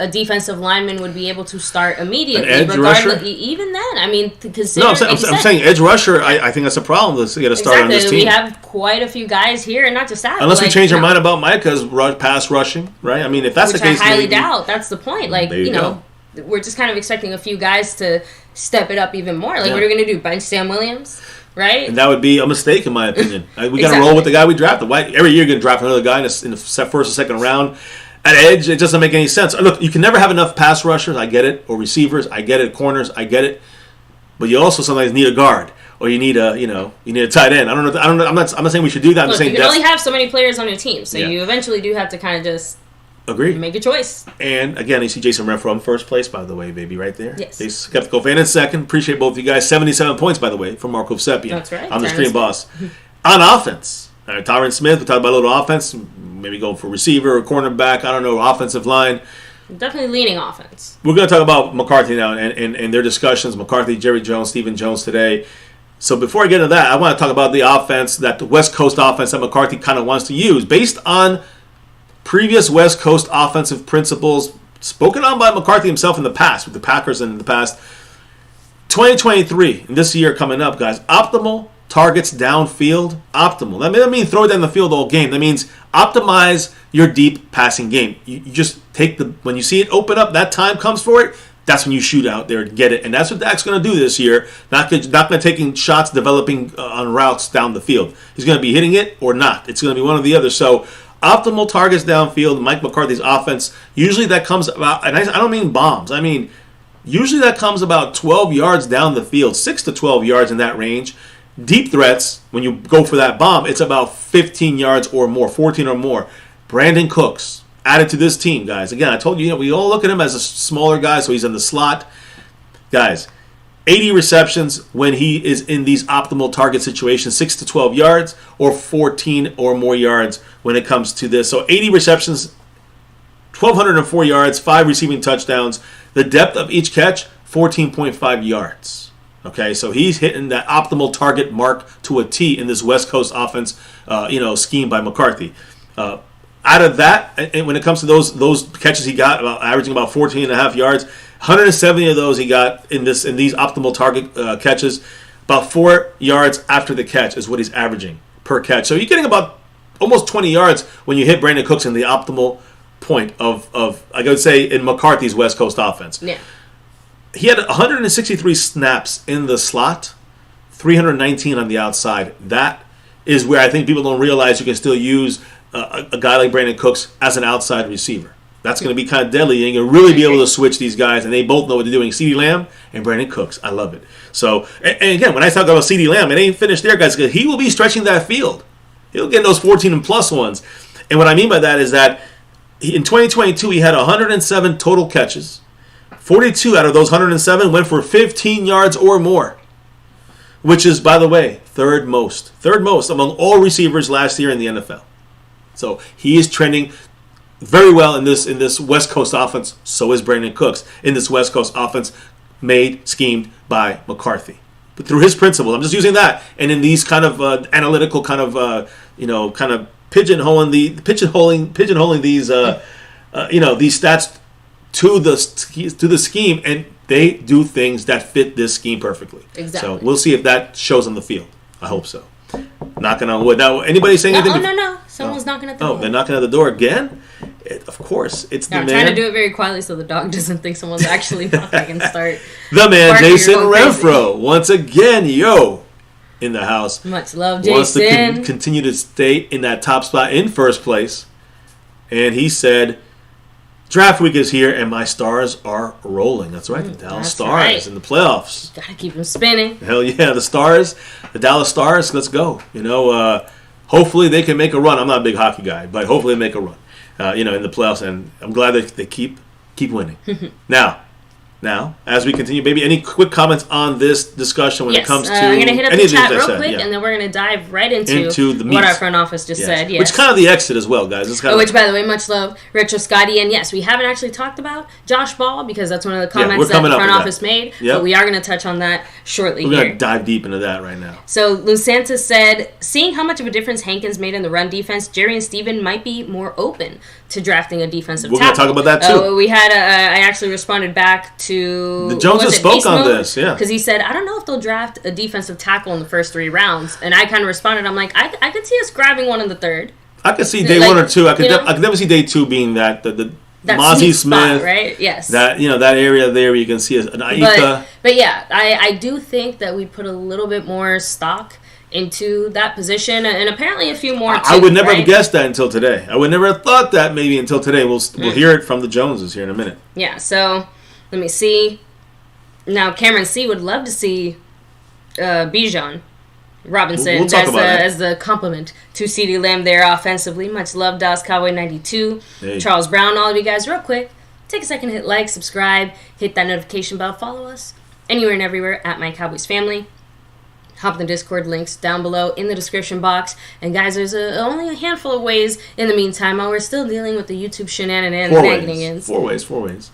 a defensive lineman would be able to start immediately. An edge rusher? Even then, I mean, consider... No, I'm saying edge rusher, I think that's a problem to get a start on this team. We have quite a few guys here, and not just that. Unless we change our mind about Micah's pass rushing, right? I mean, if that's the case... Which I highly doubt. That's the point. We're just kind of expecting a few guys to step it up even more. What are we going to do? Bench Sam Williams? Right? And that would be a mistake, in my opinion. We got to roll with the guy we drafted. Every year you're going to draft another guy in the first or second round. At edge, it doesn't make any sense. Look, you can never have enough pass rushers. I get it. Or receivers. I get it. Corners. I get it. But you also sometimes need a guard. Or you need a tight end. I don't know. I'm not saying we should do that. I'm saying you can only have so many players on your team. So you eventually do have to kind of just... Agree. Make a choice. And again, you see Jason Renfro in first place, by the way, baby, right there. Yes. He's Skeptical fan in second. Appreciate both of you guys. 77 points, by the way, from Marco Seppian. That's right. I'm the stream boss. On offense, Tyron Smith, we talked about a little offense. maybe go for receiver or cornerback. I don't know, offensive line. Definitely leaning offense. We're going to talk about McCarthy now and their discussions. McCarthy, Jerry Jones, Stephen Jones today. So before I get into that, I want to talk about the offense, that the West Coast offense that McCarthy kind of wants to use. Based on previous West Coast offensive principles spoken on by McCarthy himself in the past, with the Packers in the past, 2023, and this year coming up, guys, optimal targets downfield, optimal. That doesn't mean throw it down the field all game. That means optimize your deep passing game. You just take when you see it open up, that time comes for it, that's when you shoot out there and get it. And that's what Dak's going to do this year. Not going to taking shots, developing on routes down the field. He's going to be hitting it or not. It's going to be one or the other. So optimal targets downfield, Mike McCarthy's offense, usually that comes about, and I don't mean bombs. I mean, usually that comes about 12 yards down the field, 6 to 12 yards in that range. Deep threats, when you go for that bomb, it's about 15 yards or more, 14 or more. Brandon Cooks added to this team, guys. Again, I told you, we all look at him as a smaller guy, so he's in the slot. Guys, 80 receptions when he is in these optimal target situations, 6 to 12 yards or 14 or more yards when it comes to this. So 80 receptions, 1,204 yards, 5 receiving touchdowns. The depth of each catch, 14.5 yards. Okay, so he's hitting that optimal target mark to a T in this West Coast offense, scheme by McCarthy. Out of that, and when it comes to those catches he got, averaging about 14 and a half yards, 170 of those he got in these optimal target catches. About 4 yards after the catch is what he's averaging per catch. So you're getting about almost 20 yards when you hit Brandon Cooks in the optimal point of I would say, in McCarthy's West Coast offense. Yeah. He had 163 snaps in the slot, 319 on the outside. That is where I think people don't realize you can still use a guy like Brandon Cooks as an outside receiver. That's going to be kind of deadly. And you'll really be able to switch these guys, and they both know what they're doing. CeeDee Lamb and Brandon Cooks. I love it. So, and again, when I talk about CeeDee Lamb, it ain't finished there, guys, because he will be stretching that field. He'll get those 14 and plus ones. And what I mean by that is that in 2022, he had 107 total catches. 42 out of those 107 went for 15 yards or more, which is, by the way, third most among all receivers last year in the NFL. So he is trending very well in this West Coast offense. So is Brandon Cooks in this West Coast offense, schemed by McCarthy. But through his principles, I'm just using that, and in these kind of analytical kind of pigeonholing these these stats to the scheme, and they do things that fit this scheme perfectly. Exactly. So we'll see if that shows on the field. I hope so. Knocking on wood. Now, anybody saying anything? No. Someone's knocking at the door. Oh, they're knocking at the door again? Of course. It's the man. I'm trying to do it very quietly so the dog doesn't think someone's actually knocking and start. The man, Jason Renfro. Once again, in the house. Much love, Jason. Wants to continue to stay in that top spot in first place. And he said, draft week is here, and my stars are rolling. That's right, the Dallas Stars in the playoffs. Gotta keep them spinning. Hell yeah, the Dallas Stars. Let's go. Hopefully they can make a run. I'm not a big hockey guy, but hopefully they make a run. In the playoffs, and I'm glad that they keep winning. Now, as we continue, baby, any quick comments on this discussion when it comes to I'm going to hit up any the chat real quick, yeah. and then we're going to dive right into the meat. what our front office just said. Yes. Which kind of the exit as well, guys. It's which, by the way, much love, Retro Scotty. And yes, we haven't actually talked about Josh Ball because that's one of the comments that the front office made. Yep. But we are going to touch on that shortly. We're going to dive deep into that right now. So, Lusanta said, seeing how much of a difference Hankins made in the run defense, Jerry and Steven might be more open to drafting a defensive tackle. We're going to talk about that, too. We had I actually responded back to... The Joneses spoke on this, yeah. Because he said, I don't know if they'll draft a defensive tackle in the first 3 rounds. And I kind of responded, I'm like, I could see us grabbing one in the third. I could see day 1 or 2. I could never see day 2 being that Mozzie Smith, spot, right? Yes. That that area there where you can see an Aika. But yeah, I do think that we put a little bit more stock into that position, and apparently a few more too, I would never have guessed that until today. I would never have thought that maybe until today. We'll hear it from the Joneses here in a minute. Yeah, so let me see. Now, Cameron C. would love to see Bijan Robinson as the complement to CeeDee Lamb there offensively. Much love, Dallas Cowboy 92. Hey. Charles Brown, all of you guys, real quick. Take a second, hit like, subscribe, hit that notification bell, follow us anywhere and everywhere at MyCowboysFamily. hop in the Discord, links down below in the description box. And guys, there's only a handful of ways in the meantime while we're still dealing with the YouTube shenanigans. Four ways.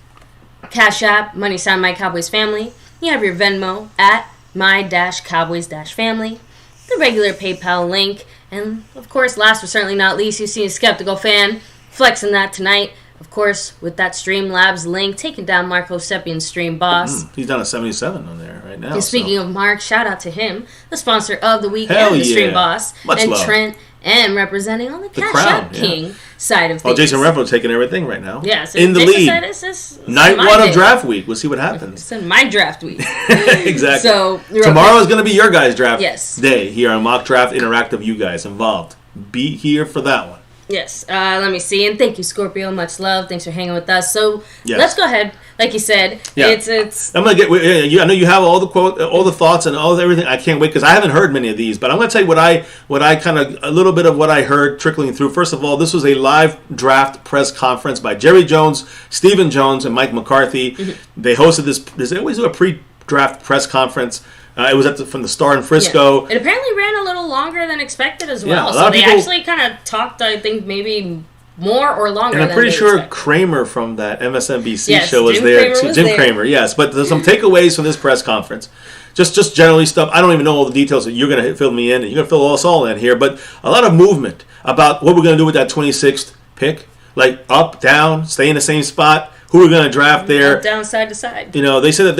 Cash App, money sign MyCowboysFamily. You have your Venmo at my-Cowboys-Family. The regular PayPal link. And, of course, last but certainly not least, you see a skeptical fan flexing that tonight. Of course, with that Streamlabs link, taking down Marco Sepian's stream boss. He's down to 77 on there right now. And speaking of Mark, shout out to him, the sponsor of the week Hell and the stream yeah. boss. Much and love. Trent, and representing on the Cash App King side of things. Oh, Jason Renfro taking everything right now. Yeah, so in the Jason lead. said it's Night my one day. of draft week. We'll see what happens. It's in my draft week. Exactly. So tomorrow is going to be your guys' draft Yes. day here on Mock Draft Interactive. You guys involved. Be here for that one. Yes. Let me see. And thank you, Scorpio. Much love. Thanks for hanging with us. So Yes. let's go ahead. Like you said, Yeah. it's. I'm gonna get. I know you have all the all the thoughts and all everything. I can't wait because I haven't heard many of these, but I'm gonna tell you what I kind of a little bit of what I heard trickling through. First of all, this was a live draft press conference by Jerry Jones, Stephen Jones, and Mike McCarthy. Mm-hmm. They hosted this. They always do a pre-draft press conference. It was from the Star in Frisco. Yeah. It apparently ran a little longer than expected as well. Yeah, a lot so of they people- actually kind of talked, I think, maybe more or longer. And I'm pretty than sure expected. Kramer from that MSNBC Yes, show was Jim there Cramer too. was Jim there. Cramer, yes. But there's some takeaways from this press conference. Just generally stuff. I don't even know all the details that you're going to fill me in, and you're going to fill us all in here. But a lot of movement about what we're going to do with that 26th pick, like up, down, stay in the same spot. Who we're going to draft there? Up, down, side to side. You know, they said that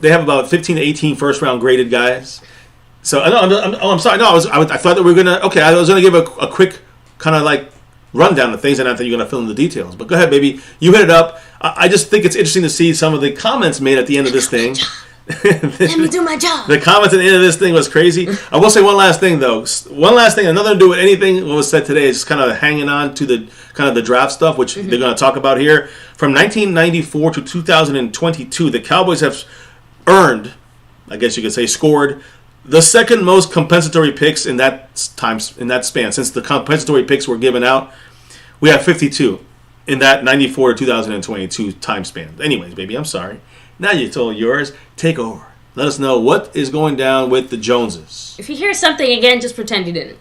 they have about 15 to 18 first round graded guys. So I'm sorry. No, I thought that we were going to. Okay, I was going to give a quick kind of like rundown of things, and I think you're going to fill in the details. But go ahead, baby. You hit it up. I just think it's interesting to see some of the comments made at the end of this thing. Let me do my job. The comments at the end of this thing was crazy. I will say one last thing, though. One last thing, nothing to do with anything what was said today. It's just kind of hanging on to the kind of the draft stuff, which they're going to talk about here. From 1994 to 2022, the Cowboys have earned, I guess you could say, scored the second most compensatory picks in that span. Since the compensatory picks were given out, we have 52 in that 94 to 2022 time span. Anyways, baby, I'm sorry. Now you told yours. Take over. Let us know what is going down with the Joneses. If you hear something again, just pretend you didn't.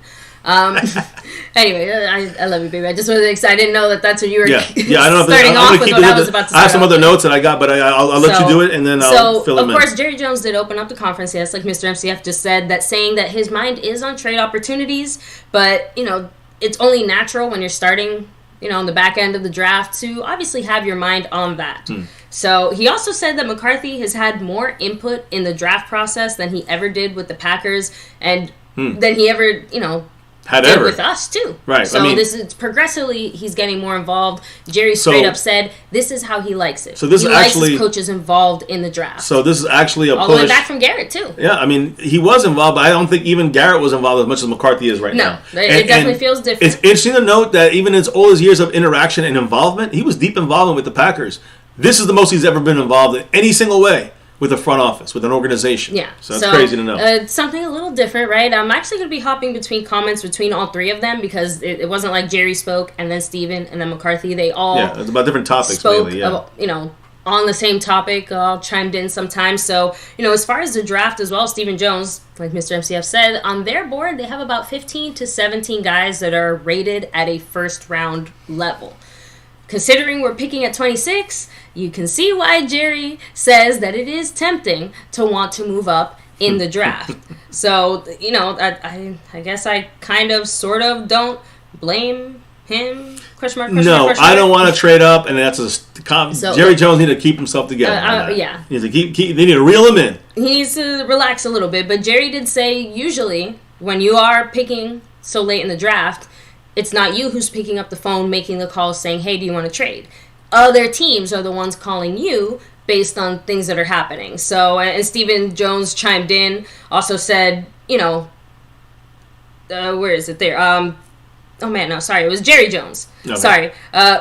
Anyway, I love you, baby. I just wasn't excited. I didn't know that's what you were I don't know starting off with what I was about to I have start some off other with. notes that I got, but I'll let you do it, and then I'll fill them in. Of course, Jerry Jones did open up the conference, yes, like Mr. MCF just said, that saying that his mind is on trade opportunities, but, it's only natural when you're starting, on the back end of the draft to obviously have your mind on that. So he also said that McCarthy has had more input in the draft process than he ever did with the Packers and than he ever, did with us too. Right. So this is progressively he's getting more involved. Jerry straight up said this is how he likes it. So this he is likes actually his coaches involved in the draft. So this is actually a all push. the way back from Garrett too. Yeah, I mean he was involved, but I don't think even Garrett was involved as much as McCarthy is right now. No, it definitely feels different. It's interesting to note that even in all his years of interaction and involvement, he was deep involvement with the Packers. This is the most he's ever been involved in any single way with a front office, with an organization. Yeah. So that's crazy to know. It's something a little different, right? I'm actually going to be hopping between comments between all three of them because it wasn't like Jerry spoke and then Steven and then McCarthy. They all it's about different topics spoke mainly, yeah. On the same topic, all chimed in sometimes. So, as far as the draft as well, Stephen Jones, like Mr. MCF said, on their board, they have about 15 to 17 guys that are rated at a first-round level. Considering we're picking at 26, you can see why Jerry says that it is tempting to want to move up in the draft. So, I guess I kind of, sort of don't blame him. Question mark. I don't want to trade up, and that's Jerry Jones need to keep himself together. Yeah. He needs to they need to reel him in. He needs to relax a little bit. But Jerry did say usually when you are picking so late in the draft, it's not you who's picking up the phone, making the call, saying, hey, do you want to trade? Other teams are the ones calling you based on things that are happening. So, and Stephen Jones chimed in, also said, where is it there? It was Jerry Jones. Okay. Sorry.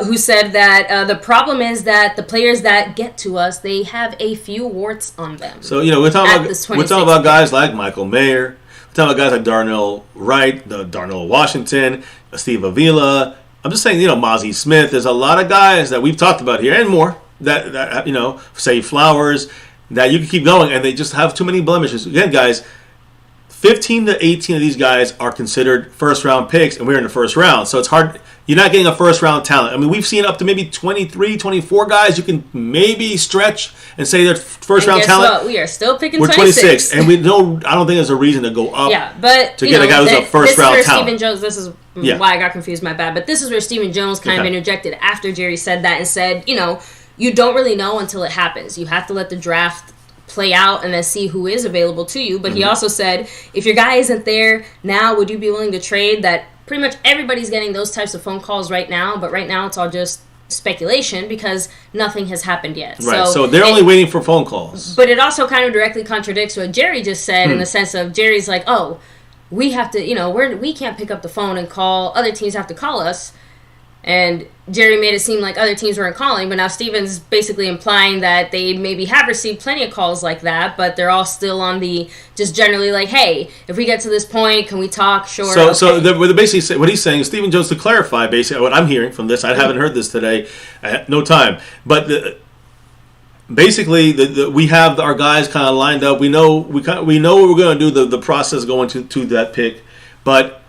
Who said that the problem is that the players that get to us, they have a few warts on them. So, we're talking about guys like Michael Mayer. We're talking about guys like Darnell Wright, Darnell Washington, Steve Avila. I'm just saying, Mozzie Smith. There's a lot of guys that we've talked about here and more that say Flowers, that you can keep going, and they just have too many blemishes. Again, guys, 15 to 18 of these guys are considered first-round picks, and we're in the first round. So it's hard. You're not getting a first-round talent. I mean, we've seen up to maybe 23, 24 guys you can maybe stretch and say they're first-round talent. What? We are still picking We're 26. And I don't think there's a reason to go up to get a guy who's a first-round talent. Stephen Jones, this is why I got confused, my bad. But this is where Stephen Jones kind of interjected after Jerry said that and said, you don't really know until it happens. You have to let the draft play out and then see who is available to you. But he also said, if your guy isn't there now, would you be willing to trade? That pretty much everybody's getting those types of phone calls right now, but right now it's all just speculation because nothing has happened yet. Right, so they're only waiting for phone calls. But it also kind of directly contradicts what Jerry just said in the sense of Jerry's like, oh, we have to, we can't pick up the phone and call, other teams have to call us. And Jerry made it seem like other teams weren't calling, but now Steven's basically implying that they maybe have received plenty of calls like that, but they're all still on the just generally like, hey, if we get to this point, can we talk? Sure. So basically what he's saying is Stephen Jones to clarify basically what I'm hearing from this. I haven't heard this today. I had no time, but basically we have our guys kind of lined up. We know what we're going to do. The process going to that pick, but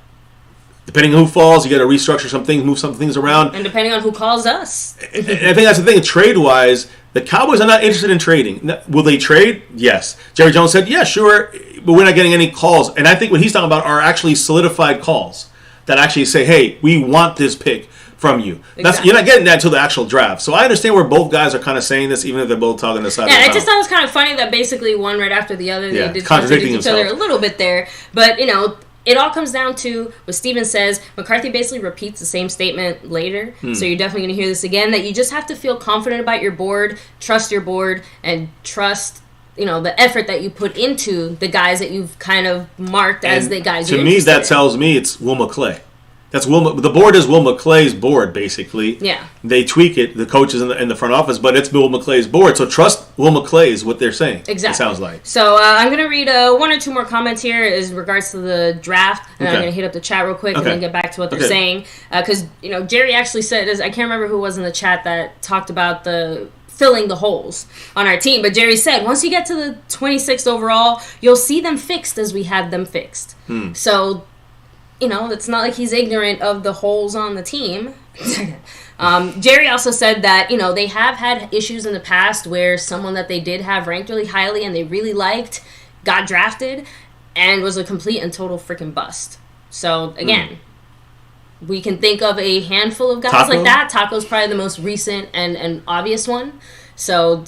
depending on who falls, you got to restructure some things, move some things around. And depending on who calls us. And I think that's the thing. Trade-wise, the Cowboys are not interested in trading. Will they trade? Yes. Jerry Jones said, yeah, sure, but we're not getting any calls. And I think what he's talking about are actually solidified calls that actually say, hey, we want this pick from you. Exactly. You're not getting that until the actual draft. So I understand where both guys are kind of saying this, even if they're both talking the side. Yeah, I just thought it was kind of funny that basically one right after the other, they did contradict each other a little bit there. But, it all comes down to what Steven says. McCarthy basically repeats the same statement later. So you're definitely going to hear this again, that you just have to feel confident about your board, trust your board, and trust, the effort that you put into the guys that you've kind of marked as the guys you're interested in. To me, that tells me it's Will McClay. That's the board is Will McClay's board, basically. Yeah. They tweak it, the coaches in the front office, but it's Will McClay's board. So trust Will McClay is what they're saying. Exactly. It sounds like. So I'm going to read one or two more comments here as regards to the draft, and I'm going to hit up the chat real quick and then get back to what they're saying. Because, Jerry actually said, I can't remember who was in the chat that talked about filling the holes on our team, but Jerry said, once you get to the 26th overall, you'll see them fixed as we had them fixed. So it's not like he's ignorant of the holes on the team. Jerry also said that, they have had issues in the past where someone that they did have ranked really highly and they really liked got drafted and was a complete and total freaking bust. So, again, we can think of a handful of guys like that. Taco's probably the most recent and obvious one. So,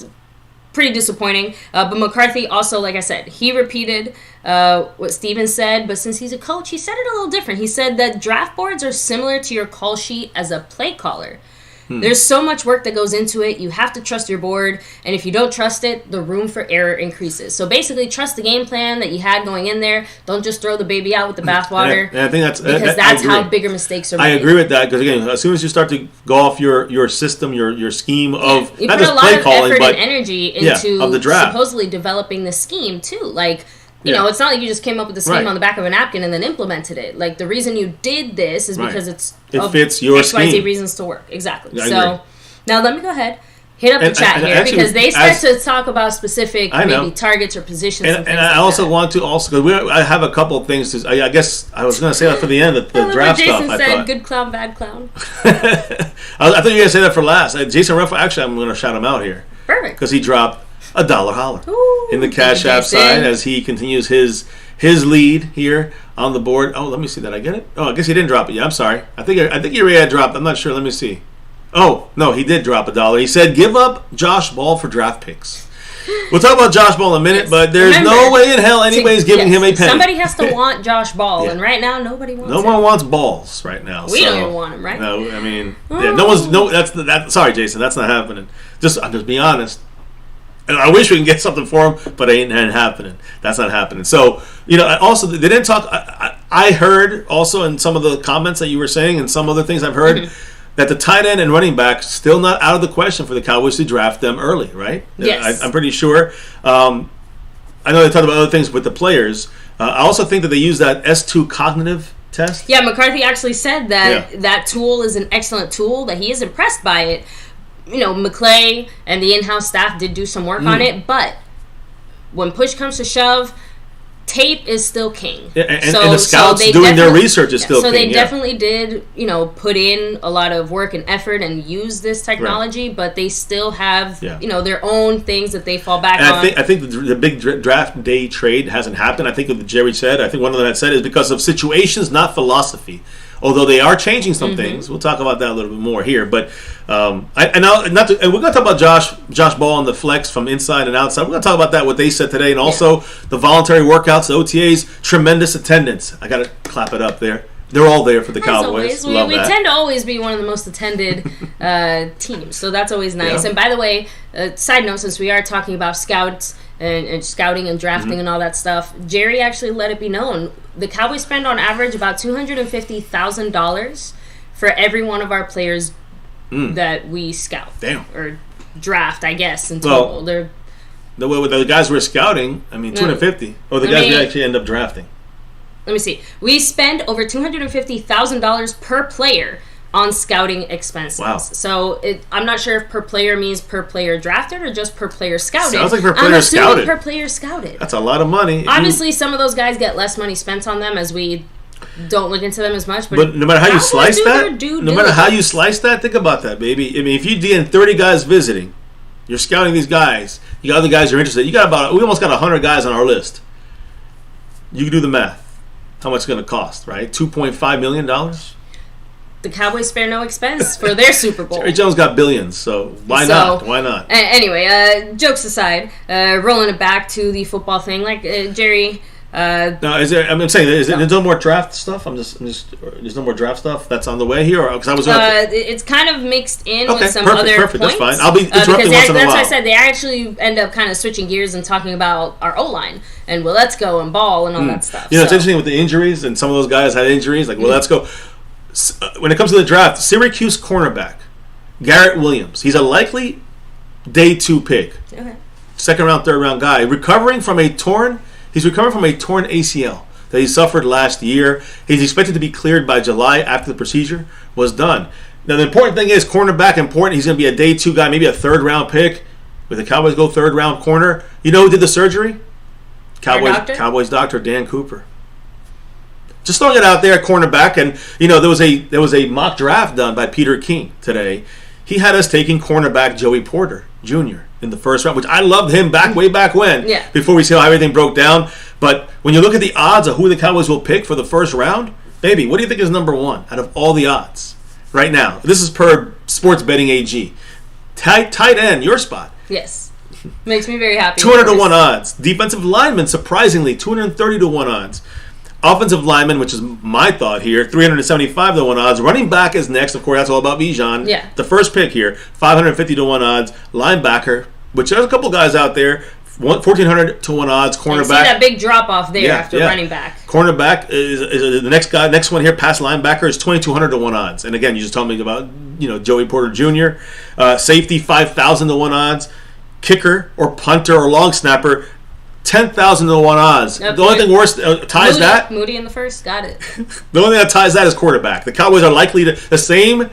pretty disappointing. But McCarthy also, like I said, he repeated what Steven said, but since he's a coach, he said it a little different. He said that draft boards are similar to your call sheet as a play caller. There's so much work that goes into it. You have to trust your board, and if you don't trust it, the room for error increases. So basically, trust the game plan that you had going in there. Don't just throw the baby out with the bathwater. And I think that's how bigger mistakes are made. I agree with that because again, as soon as you start to go off your system, your scheme of you not put just a lot play of calling, effort but and energy into of the draft. Supposedly developing the scheme too, like. It's not like you just came up with the scheme on the back of a napkin and then implemented it. Like, the reason you did this is because it fits your XYZ scheme. reasons to work. Exactly. I agree. Now let me go ahead, hit up the chat here, actually, because they start to talk about specific maybe targets or positions. And I also want to because I have a couple of things to. I guess I was going to say that for the end, the draft Jason stuff. Jason said, "Good clown, bad clown." I thought you were going to say that for last. Jason Ruff. Actually, I'm going to shout him out here. Perfect. Because he dropped $1 holler in the Cash App side as he continues his lead here on the board. Oh, let me see that. I get it. Oh, I guess he didn't drop it yet. I'm sorry. I think he already had dropped. I'm not sure. Let me see. Oh, no, he did drop $1. He said, give up Josh Ball for draft picks. We'll talk about Josh Ball in a minute, but there's no way in hell anybody's giving him a penny. Somebody has to want Josh Ball, and right now nobody wants him. No one wants balls right now. We don't even want him, right? No, I mean, sorry, Jason, that's not happening. I'm just being honest. And I wish we can get something for him, but it ain't happening. That's not happening. So, also, they didn't talk. I heard also in some of the comments that you were saying and some other things I've heard, that the tight end and running back still not out of the question for the Cowboys to draft them early, right? Yes. I'm pretty sure. I know they talked about other things with the players. I also think that they use that S2 cognitive test. Yeah, McCarthy actually said that that tool is an excellent tool, that he is impressed by it. McClay and the in-house staff did do some work on it, but when push comes to shove, tape is still king. And the scouts doing their research is still king. So they definitely did, put in a lot of work and effort and use this technology, but they still have, their own things that they fall back on. I think the big draft day trade hasn't happened. I think what Jerry said, I think one of them had said is because of situations, not philosophy. Although they are changing some things, we'll talk about that a little bit more here. But and we're going to talk about Josh Ball and the flex from inside and outside. We're going to talk about that, what they said today, and also the voluntary workouts, the OTAs, tremendous attendance. I got to clap it up there. They're all there for the Cowboys. We tend to always be one of the most attended teams, so that's always nice. And by the way, side note, since we are talking about scouts and scouting and drafting and all that stuff, Jerry actually let it be known the Cowboys spend on average about $250,000 for every one of our players that we scout. Damn. Or draft, I guess, in total. Well, the guys we're scouting, I mean, 250. Or the guys we actually end up drafting. Let me see. We spend over $250,000 per player on scouting expenses. Wow. So I'm not sure if per player means per player drafted or just per player scouted. Sounds like per player scouted. Per player scouted. That's a lot of money. Obviously, some of those guys get less money spent on them as we don't look into them as much. But no matter how you slice that, think about that, baby. I mean, if you get 30 guys visiting, you're scouting these guys. You got other guys you're interested. We almost got 100 guys on our list. You can do the math. How much it's going to cost, right? $2.5 million. The Cowboys spare no expense for their Super Bowl. Jerry Jones got billions, so why not? Why not? Anyway, jokes aside, rolling it back to the football thing, like Jerry. No, is there? I'm saying, there's no more draft stuff. There's no more draft stuff that's on the way here, because I was. It's kind of mixed in with some other points. That's fine. I'll be interrupting once in a while. That's why I said they actually end up kind of switching gears and talking about our O-line and let's go and ball and all that stuff. It's interesting with the injuries, and some of those guys had injuries. Like, let's go. When it comes to the draft, Syracuse cornerback Garrett Williams. He's a likely day 2 pick. Okay. Second round, third round guy. He's recovering from a torn ACL that he suffered last year. He's expected to be cleared by July after the procedure was done. Now, the important thing is cornerback important. He's going to be a day 2 guy, maybe a third round pick. With the Cowboys go third round corner. You know who did the surgery? Cowboys doctor Dan Cooper. Just throwing it out there at cornerback, and there was a mock draft done by Peter King today. He had us taking cornerback Joey Porter Jr. in the first round, which I loved him way back when. Yeah. Before we see how everything broke down, but when you look at the odds of who the Cowboys will pick for the first round, baby, what do you think is number 1 out of all the odds right now? This is per Sports Betting AG. Tight end, your spot. Yes. Makes me very happy. 200 to 1 odds. Defensive lineman, surprisingly, 230 to 1 odds. Offensive lineman, which is my thought here, 375 to 1 odds. Running back is next. Of course, that's all about Bijan. Yeah. The first pick here, 550 to 1 odds. Linebacker, which there's a couple guys out there, 1,400 to 1 odds. Cornerback. See that big drop off there after running back. Cornerback is the next guy. Next one here, pass linebacker, is 2,200 to 1 odds. And again, you just told me about Joey Porter Jr. Safety, 5,000 to 1 odds. Kicker or punter or long snapper, 10,000 to 1 odds. The only thing worse ties that. Moody in the first, got it. The only thing that ties that is quarterback. The Cowboys are likely to the same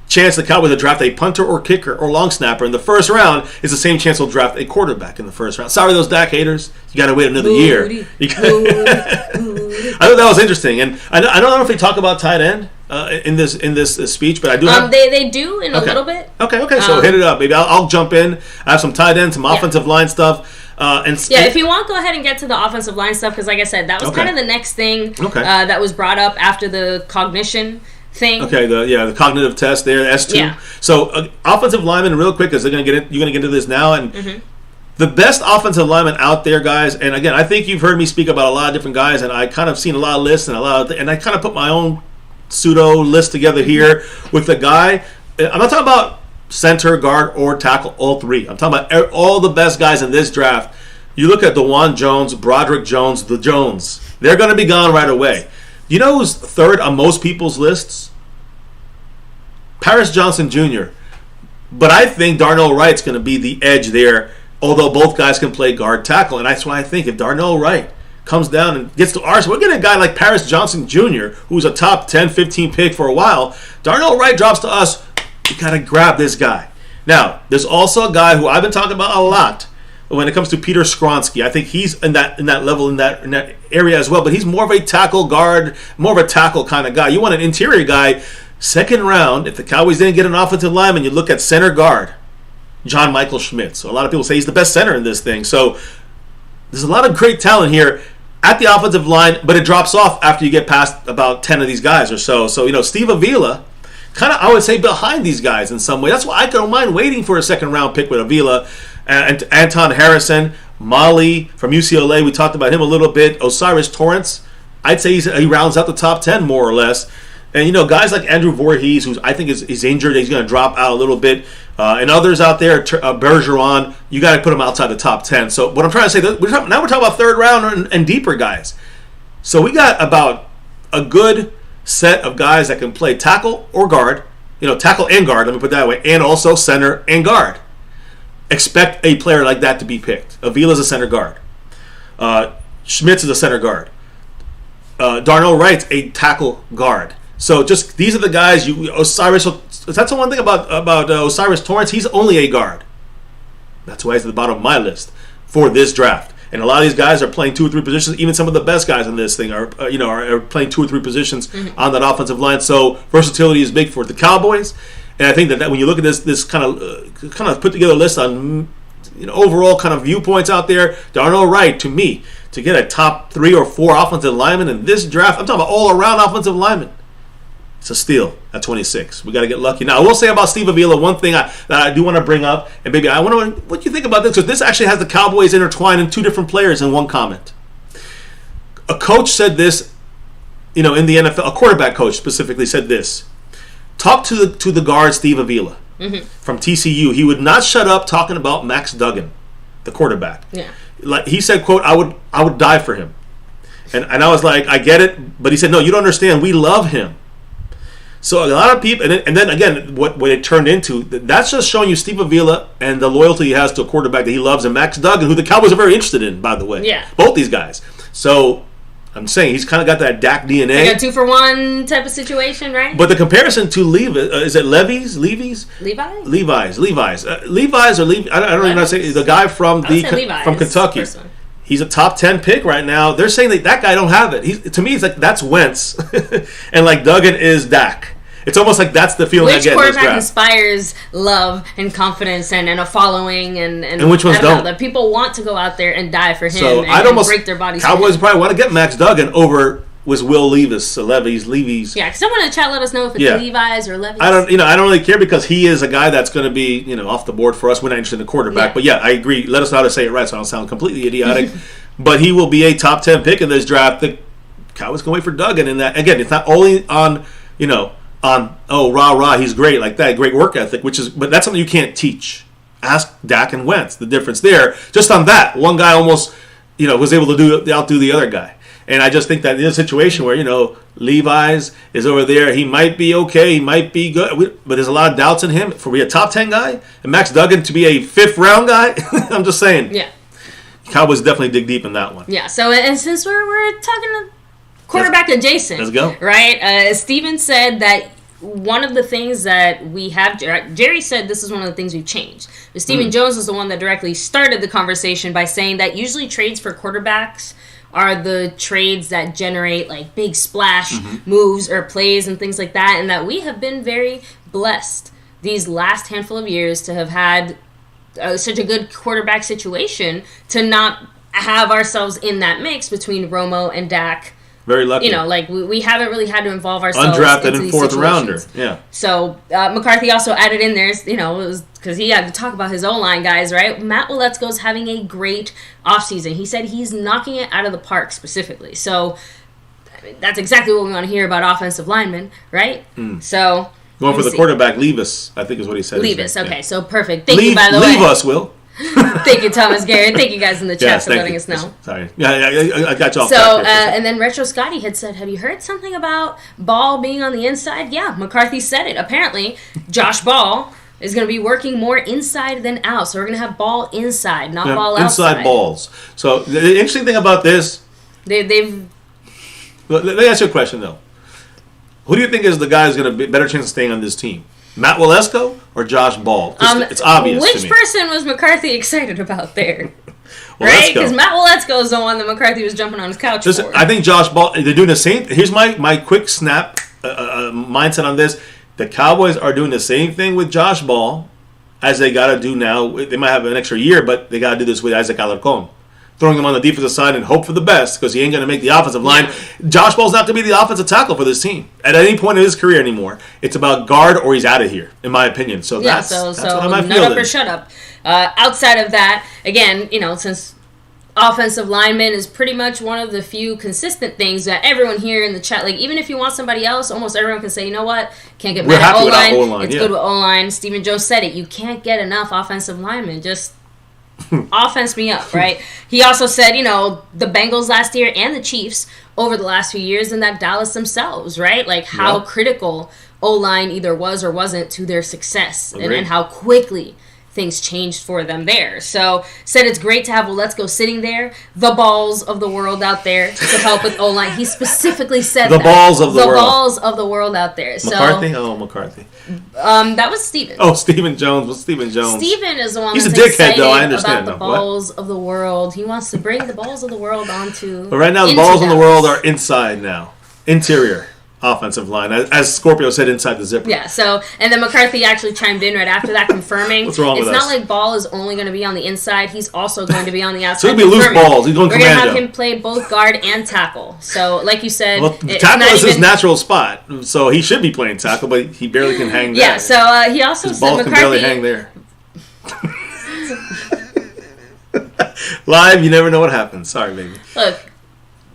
chance the Cowboys will draft a punter or kicker or long snapper in the first round is the same chance they'll draft a quarterback in the first round. Sorry, those Dak haters. You got to wait another year. I thought that was interesting, and I don't know if they talk about tight end in this speech, but I do have. They do in a little bit. Okay. So hit it up, baby. I'll jump in. I have some tight end, some offensive line stuff. If you want, go ahead and get to the offensive line stuff, because like I said, that was kind of the next thing that was brought up after the cognition thing. Okay, the cognitive test there, S2. Yeah. So offensive lineman, real quick, because you're gonna get into this now, and the best offensive lineman out there, guys. And again, I think you've heard me speak about a lot of different guys, and I kind of seen a lot of lists and and I kind of put my own pseudo list together here with the guy. I'm not talking about center, guard, or tackle, all three. I'm talking about all the best guys in this draft. You look at DeJuan Jones, Broderick Jones, the Jones. They're going to be gone right away. You know who's third on most people's lists? Paris Johnson Jr. But I think Darnell Wright's going to be the edge there, although both guys can play guard tackle. And that's why I think if Darnell Wright comes down and gets to ours, we're getting a guy like Paris Johnson Jr., who's a top 10, 15 pick for a while. Darnell Wright drops to us. You got to grab this guy. Now, there's also a guy who I've been talking about a lot, when it comes to Peter Skronsky. I think he's in that level, in that area as well. But he's more of a tackle guard, more of a tackle kind of guy. You want an interior guy. Second round, if the Cowboys didn't get an offensive lineman, you look at center guard, John Michael Schmidt. So a lot of people say he's the best center in this thing. So there's a lot of great talent here at the offensive line, but it drops off after you get past about 10 of these guys or so. So, Steve Avila, kind of, I would say, behind these guys in some way. That's why I don't mind waiting for a second-round pick with Avila. And Anton Harrison, Molly from UCLA, we talked about him a little bit. Osiris Torrance, I'd say he rounds out the top 10 more or less. And, guys like Andrew Voorhees, who I think is injured, he's going to drop out a little bit. And others out there, Bergeron, you got to put him outside the top 10. So what I'm trying to say, now we're talking about third round and deeper guys. So we got about a good set of guys that can play tackle or guard, tackle and guard, let me put it that way, and also center and guard. Expect a player like that to be picked. Avila's a center guard. Schmitz is a center guard. Darnell Wright's a tackle guard. So just these are the guys. Osiris. That's the one thing about Osiris Torrance. He's only a guard. That's why he's at the bottom of my list for this draft. And a lot of these guys are playing 2 or 3 positions. Even some of the best guys in this thing are playing 2 or 3 positions on that offensive line. So versatility is big for the Cowboys. And I think that when you look at this kind of put together list on overall kind of viewpoints out there, Darnell Wright, to me, to get a top 3 or 4 offensive linemen in this draft, I'm talking about all around offensive linemen. It's a steal at 26. We got to get lucky. Now, I will say about Steve Avila, one thing that I do want to bring up, and baby, I want to know what you think about this, because this actually has the Cowboys intertwined in 2 different players in one comment. A coach said this, in the NFL, a quarterback coach specifically said this. Talk to the guard Steve Avila from TCU. He would not shut up talking about Max Duggan, the quarterback. Yeah. Like he said, quote, I would die for him. And I was like, I get it, but he said, no, you don't understand. We love him. So a lot of people, and then again, what it turned into, that's just showing you Steve Avila and the loyalty he has to a quarterback that he loves, and Max Duggan, who the Cowboys are very interested in, by the way. Yeah. Both these guys. So I'm saying he's kind of got that Dak DNA. Like a 2-for-1 type of situation, right? But the comparison to is it Levi's? Levi's or Levi? I don't even know how to say the guy from Kentucky. He's a top 10 pick right now. They're saying that guy don't have it. To me, it's like that's Wentz, and like Duggan is Dak. It's almost like that's the feeling I get in this draft. Which quarterback inspires love and confidence and a following and which ones don't? That people want to go out there and die for him and break their bodies. Cowboys probably want to get Max Duggan over was Will Levis, Levy's. Yeah, someone in the chat let us know if it's Levi's or Levy's. I don't really care because he is a guy that's going to be off the board for us. We're not interested in the quarterback, but I agree. Let us know how to say it right, so I don't sound completely idiotic. But he will be a top 10 pick in this draft. The Cowboys can wait for Duggan, and that again, it's not only on rah, he's great like that, great work ethic, but that's something you can't teach. Ask Dak and Wentz the difference there. Just on that, one guy almost was able to outdo the other guy. And I just think that in a situation where, Levi's is over there, he might be okay, he might be good, but there's a lot of doubts in him. For be a top 10 guy, and Max Duggan to be a 5th round guy, I'm just saying. Yeah. Cowboys definitely dig deep in that one. Yeah, so and since we're talking to quarterback adjacent. Let's go. Right? Steven said that one of the things that we have, Jerry said this is one of the things we've changed. But Stephen Jones was the one that directly started the conversation by saying that usually trades for quarterbacks are the trades that generate like big splash moves or plays and things like that, and that we have been very blessed these last handful of years to have had such a good quarterback situation to not have ourselves in that mix between Romo and Dak. Very lucky. We haven't really had to involve ourselves undrafted and 4th rounder. Yeah. So McCarthy also added in there, it was because he had to talk about his O-line guys, right? Matt Waletzko's having a great offseason. He said he's knocking it out of the park specifically. So that's exactly what we want to hear about offensive linemen, right? So going for the quarterback, Levis, I think is what he said. Levis, okay, so perfect. Thank you, by the way. Leave us, Will. Thank you, Thomas Garrett. Thank you guys in the chat for letting us know. Sorry. Yeah, I got you off. So, and then Retro Scotty had said, have you heard something about Ball being on the inside? Yeah, McCarthy said it. Apparently, Josh Ball is going to be working more inside than out. So we're going to have Ball inside, not Ball outside. Inside balls. So the interesting thing about this... Let me ask you a question, though. Who do you think is the guy who's going to be better chance of staying on this team? Matt Walesko or Josh Ball? It's obvious to me. Which person was McCarthy excited about there? Walesko. Right? Because Matt Walesko is the one that McCarthy was jumping on his couch for. I think Josh Ball, they're doing the same. Here's my quick snap mindset on this. The Cowboys are doing the same thing with Josh Ball as they got to do now. They might have an extra year, but they got to do this with Isaac Alarcon. Throwing him on the defensive side and hope for the best because he ain't going to make the offensive line. Yeah. Josh Ball's not going to be the offensive tackle for this team at any point in his career anymore. It's about guard or he's out of here, in my opinion. So that's what I might feel. Nut up or shut up. Outside of that, again, since offensive lineman is pretty much one of the few consistent things that everyone here in the chat, like even if you want somebody else, almost everyone can say, you know what, can't get mad at O-line. It's good with O-line. Stephen Jones said it. You can't get enough offensive linemen. Just offense me up, right? He also said, the Bengals last year and the Chiefs over the last few years and that Dallas themselves, right? Like how critical O-line either was or wasn't to their success and how quickly things changed for them there. So said it's great to have Let's Go sitting there, the balls of the world out there to help with O-line. He specifically said the balls of the world. The balls of the world out there. McCarthy? Oh, McCarthy. That was Steven. Oh, Stephen Jones. What's Stephen Jones? Steven is the one He's that's a dickhead, excited though. I understand. about the balls of the world. He wants to bring the balls of the world onto. But right now, the balls of the world are inside now. Interior. Offensive line, as Scorpio said, inside the zipper. Yeah, so, and then McCarthy actually chimed in right after that, confirming What's wrong with it's not us? like Ball is only going to be on the inside, he's also going to be on the outside. So he'll be loose balls, he's going We're commando. going to have him play both guard and tackle. So, like you said, tackle is his natural spot, so he should be playing tackle, but he barely can hang there. Yeah, so he also his said balls McCarthy... can barely hang there. Live, you never know what happens. Sorry, baby. Look.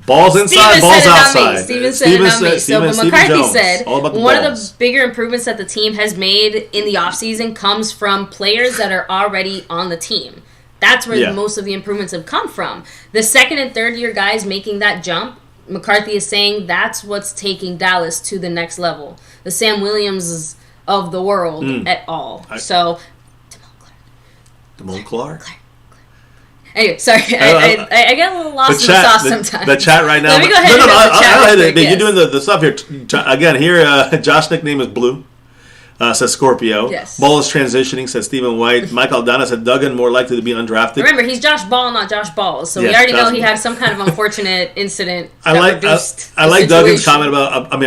Balls inside, Steven balls said it outside. Steven said it on me. So, but McCarthy said one of balls. the bigger improvements that the team has made in the offseason comes from players that are already on the team. That's where most of the improvements have come from. The second and third year guys making that jump, McCarthy is saying that's what's taking Dallas to the next level. The Sam Williams of the world at all. Damone Clark. Anyway, sorry, I get a little lost in the sauce sometimes. The chat right now. Let me go ahead and go to the chat. You're doing the stuff here. Again, here, Josh's nickname is Blue. Says Scorpio. Yes. Ball is transitioning, says Stephen White. Mike Aldana said Duggan more likely to be undrafted. Remember, he's Josh Ball, not Josh Balls. So we already know he had some kind of unfortunate incident that reduced I like Duggan's comment about... I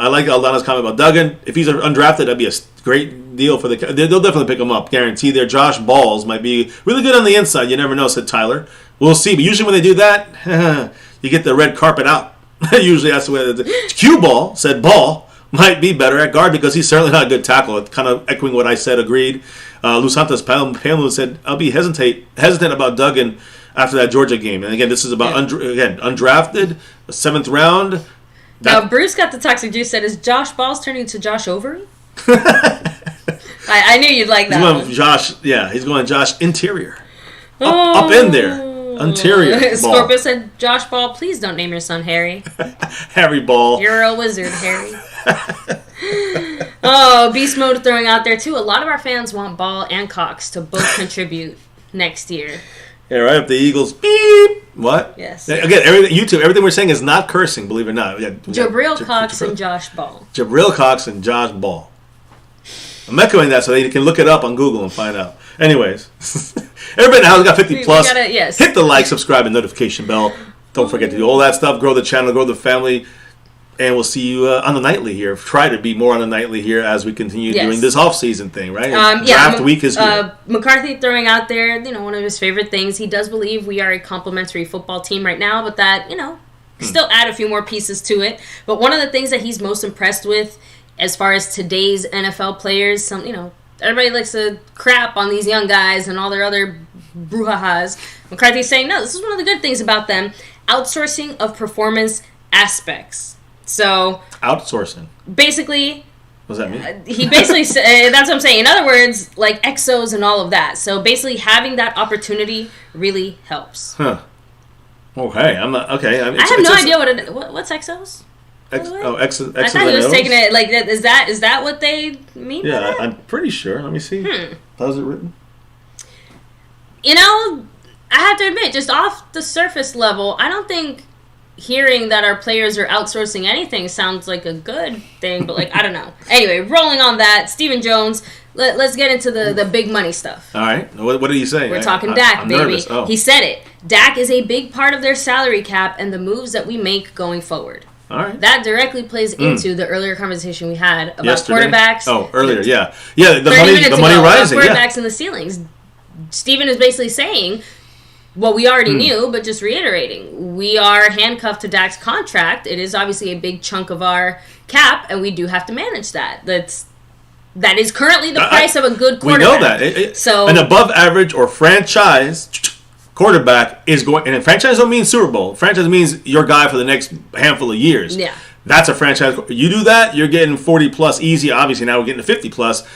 like Aldana's comment about Duggan. If he's undrafted, that'd be a great deal for the... They'll definitely pick him up, guarantee. Their Josh Balls might be really good on the inside. You never know, said Tyler. We'll see. But usually when they do that, you get the red carpet out. Usually that's the way... Cue Ball said Ball might be better at guard because he's certainly not a good tackle. It's kind of echoing what I said, agreed. Lusantas Pamela said, I'll be hesitant about Duggan after that Georgia game. And again, this is about, undrafted, 7th round. Now, Bruce got the toxic juice, said, is Josh Balls turning to Josh Overy? I knew you'd like that one. He's going Josh Interior. Up in there. Interior Scorpio said, Josh Ball, please don't name your son Harry. Harry Ball. You're a wizard, Harry. Beast Mode throwing out there, too. A lot of our fans want Ball and Cox to both contribute next year. Yeah, right. If the Eagles, beep. What? Yes. Again, everything we're saying is not cursing, believe it or not. Jabril Cox and Josh Ball. Jabril Cox and Josh Ball. I'm echoing that so they can look it up on Google and find out. Anyways, everybody now has got 50 plus. Hit the like, subscribe, and notification bell. Don't forget to do all that stuff. Grow the channel, grow the family. And we'll see you on the nightly here. Try to be more on the nightly here as we continue doing this off-season thing, right? Draft week is here. McCarthy throwing out there, one of his favorite things. He does believe we are a complimentary football team right now, but that, still add a few more pieces to it. But one of the things that he's most impressed with as far as today's NFL players, everybody likes to crap on these young guys and all their other brouhahas. McCarthy's saying, no, this is one of the good things about them. Outsourcing of performance aspects. So outsourcing. Basically, what does that mean? He basically said, that's what I'm saying. In other words, like exos and all of that. So basically, having that opportunity really helps. Huh. Okay, I'm not okay. I have no idea what's exos. X's. I thought he was taking it like that. Is that what they mean? Yeah, by that? I'm pretty sure. Let me see. How's it written? I have to admit, just off the surface level, I don't think hearing that our players are outsourcing anything sounds like a good thing, but like I don't know. Anyway, rolling on that, Stephen Jones. Let's get into the big money stuff. All right. What did he say? We're talking Dak, I'm baby. Nervous. Oh. He said it. Dak is a big part of their salary cap and the moves that we make going forward. All right. That directly plays into the earlier conversation we had about Yesterday? quarterbacks. Oh, earlier, yeah. Yeah, the 30 minutes money ago, rising. about quarterbacks and the ceilings. Steven is basically saying what we already knew, but just reiterating. We are handcuffed to Dak's contract. It is obviously a big chunk of our cap, and we do have to manage that. That is currently the price of a good quarterback. We know that. So an above average or franchise quarterback is going, and franchise don't mean Super Bowl. Franchise means your guy for the next handful of years. Yeah. That's a franchise. You do that, you're getting 40 plus easy. Obviously, now we're getting to 50 plus.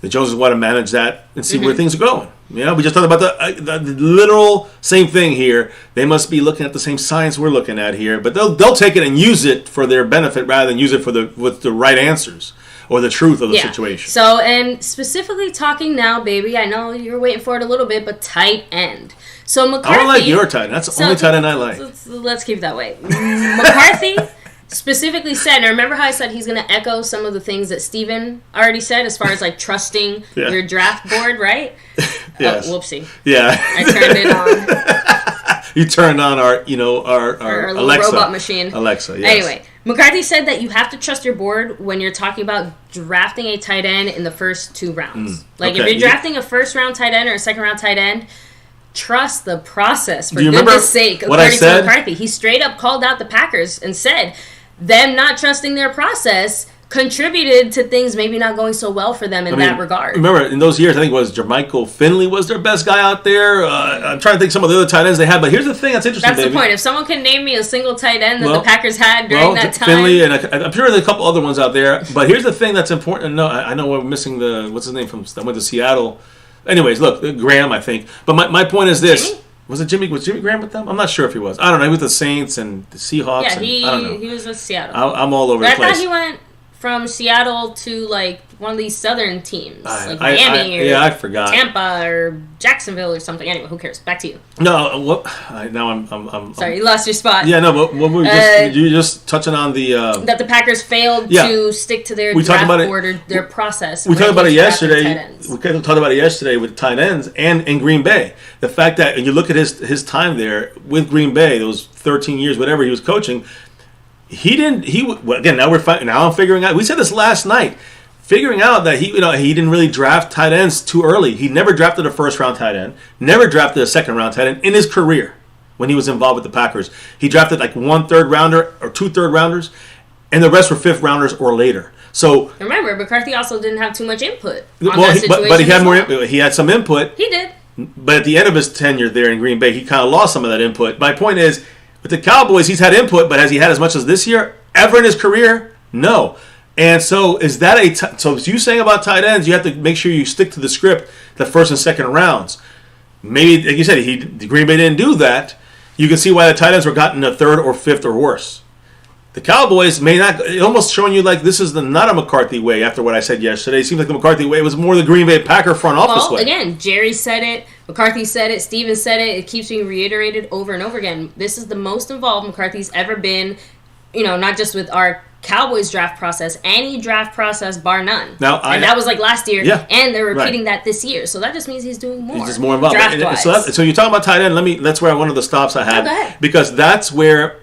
The Joneses want to manage that and see where things are going. You know, we just talked about the literal same thing here. They must be looking at the same science we're looking at here, but they'll take it and use it for their benefit rather than use it with the right answers or the truth of the situation. So, and specifically talking now, baby, I know you're waiting for it a little bit, but tight end. So McCarthy. I don't like your tight end. That's the only tight end I like. Let's keep it that way. McCarthy specifically said, and remember how I said he's going to echo some of the things that Steven already said as far as like trusting your draft board, right? Yes. Oh, whoopsie. Yeah. I turned it on. You turned on our little Alexa. robot machine. Alexa, yes. Anyway, McCarthy said that you have to trust your board when you're talking about drafting a tight end in the first 2 rounds. If you're drafting a first-round tight end or a second-round tight end, trust the process, for goodness sake, according to McCarthy. He straight up called out the Packers and said them not trusting their process contributed to things maybe not going so well for them in that regard. Remember, in those years, I think it was Jermichael Finley was their best guy out there. I'm trying to think some of the other tight ends they had, but here's the thing that's interesting, That's the point. If someone can name me a single tight end that the Packers had during that time. Finley, and I'm sure there's a couple other ones out there, but here's the thing that's important. No, I know we're missing what's his name that went to Seattle. Anyways, look, Graham, I think. But my point is this. Jimmy? Was Jimmy Graham with them? I'm not sure if he was. I don't know. He was with the Saints and the Seahawks. Yeah, I don't know. He was with Seattle. I'm all over the place. I thought he went from Seattle to like one of these southern teams, like Miami or I forgot. Tampa or Jacksonville or something. Anyway, who cares? Back to you. No, now I'm sorry, you lost your spot. Yeah, no, but what were you just touching on the that the Packers failed to stick to their draft order, their process. We talked about it yesterday. We talked about it yesterday with tight ends and in Green Bay. The fact that and you look at his time there with Green Bay, those 13 years, whatever he was coaching. Again, now I'm figuring out. We said this last night, figuring out that he didn't really draft tight ends too early. He never drafted a first round tight end, never drafted a second round tight end in his career when he was involved with the Packers. He drafted like 1 third rounder or 2 third rounders, and the rest were 5th rounders or later. So remember, McCarthy also didn't have too much input on that situation. But he had more. He had some input. He did. But at the end of his tenure there in Green Bay, he kind of lost some of that input. My point is, with the Cowboys, he's had input, but has he had as much as this year ever in his career? No. And so is that so as you saying about tight ends, you have to make sure you stick to the script, the first and second rounds. Maybe, like you said, Green Bay didn't do that. You can see why the tight ends were gotten a 3rd or 5th or worse. The Cowboys may not, almost showing you like this is not a McCarthy way after what I said yesterday. It seems like the McCarthy way was more the Green Bay Packer front office way. Again, Jerry said it, McCarthy said it, Steven said it. It keeps being reiterated over and over again. This is the most involved McCarthy's ever been, not just with our Cowboys draft process, any draft process bar none. That was like last year, and they're repeating that this year. So that just means he's doing more. He's just more involved. Draft-wise. So you're talking about tight end. That's where one of the stops I had. Go ahead. Because that's where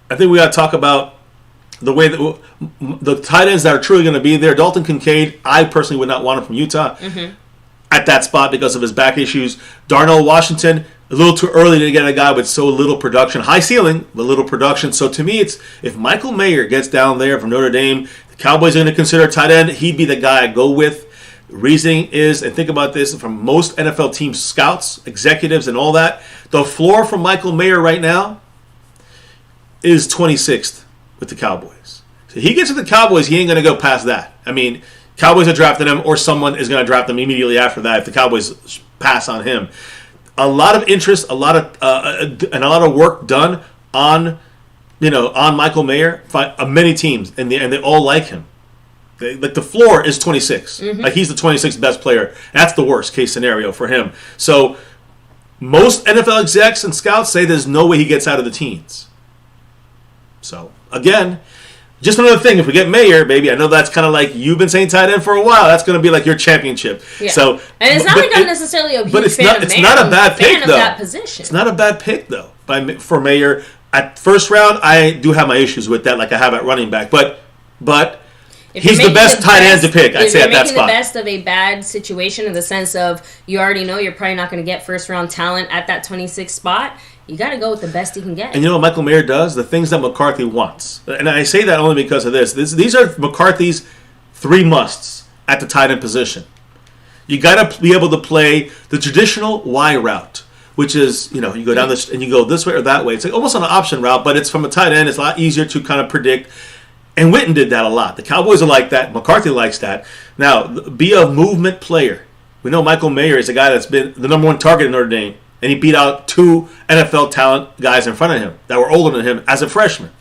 I think we got to talk about the way that the tight ends that are truly going to be there. Dalton Kincaid, I personally would not want him from Utah at that spot because of his back issues. Darnell Washington, a little too early to get a guy with so little production. High ceiling, but little production. So to me, it's if Michael Mayer gets down there from Notre Dame, the Cowboys are going to consider tight end. He'd be the guy I go with. The reasoning is, and think about this, from most NFL team scouts, executives, and all that, the floor for Michael Mayer right now is 26th with the Cowboys. So he gets to the Cowboys, he ain't going to go past that. I mean, Cowboys are drafting him, or someone is going to draft him immediately after that if the Cowboys pass on him. A lot of interest, a lot of work done on Michael Mayer. Many teams, and they all like him. The floor is 26. Like he's the 26th best player. That's the worst case scenario for him. So most NFL execs and scouts say there's no way he gets out of the teens. So, again, just another thing. If we get Mayer, baby, I know that's kind of like you've been saying tight end for a while. That's going to be like your championship. Yeah. So, and it's not like I'm necessarily a huge fan of Mayer. It's not a bad pick, though. That position. It's not a bad pick, though, for Mayer. At first round, I do have my issues with that, like I have at running back. But he's the best tight end to pick, I'd say, at that spot. If you're making the best of a bad situation in the sense of you already know you're probably not going to get first-round talent at that 26th spot, you got to go with the best you can get. And you know what Michael Mayer does? The things that McCarthy wants. And I say that only because of this. These are McCarthy's 3 musts at the tight end position. You got to be able to play the traditional Y route, which is, you go down this and you go this way or that way. It's like almost an option route, but it's from a tight end. It's a lot easier to kind of predict. And Witten did that a lot. The Cowboys are like that. McCarthy likes that. Now, be a movement player. We know Michael Mayer is a guy that's been the number 1 target in Notre Dame, and he beat out 2 NFL talent guys in front of him that were older than him as a freshman.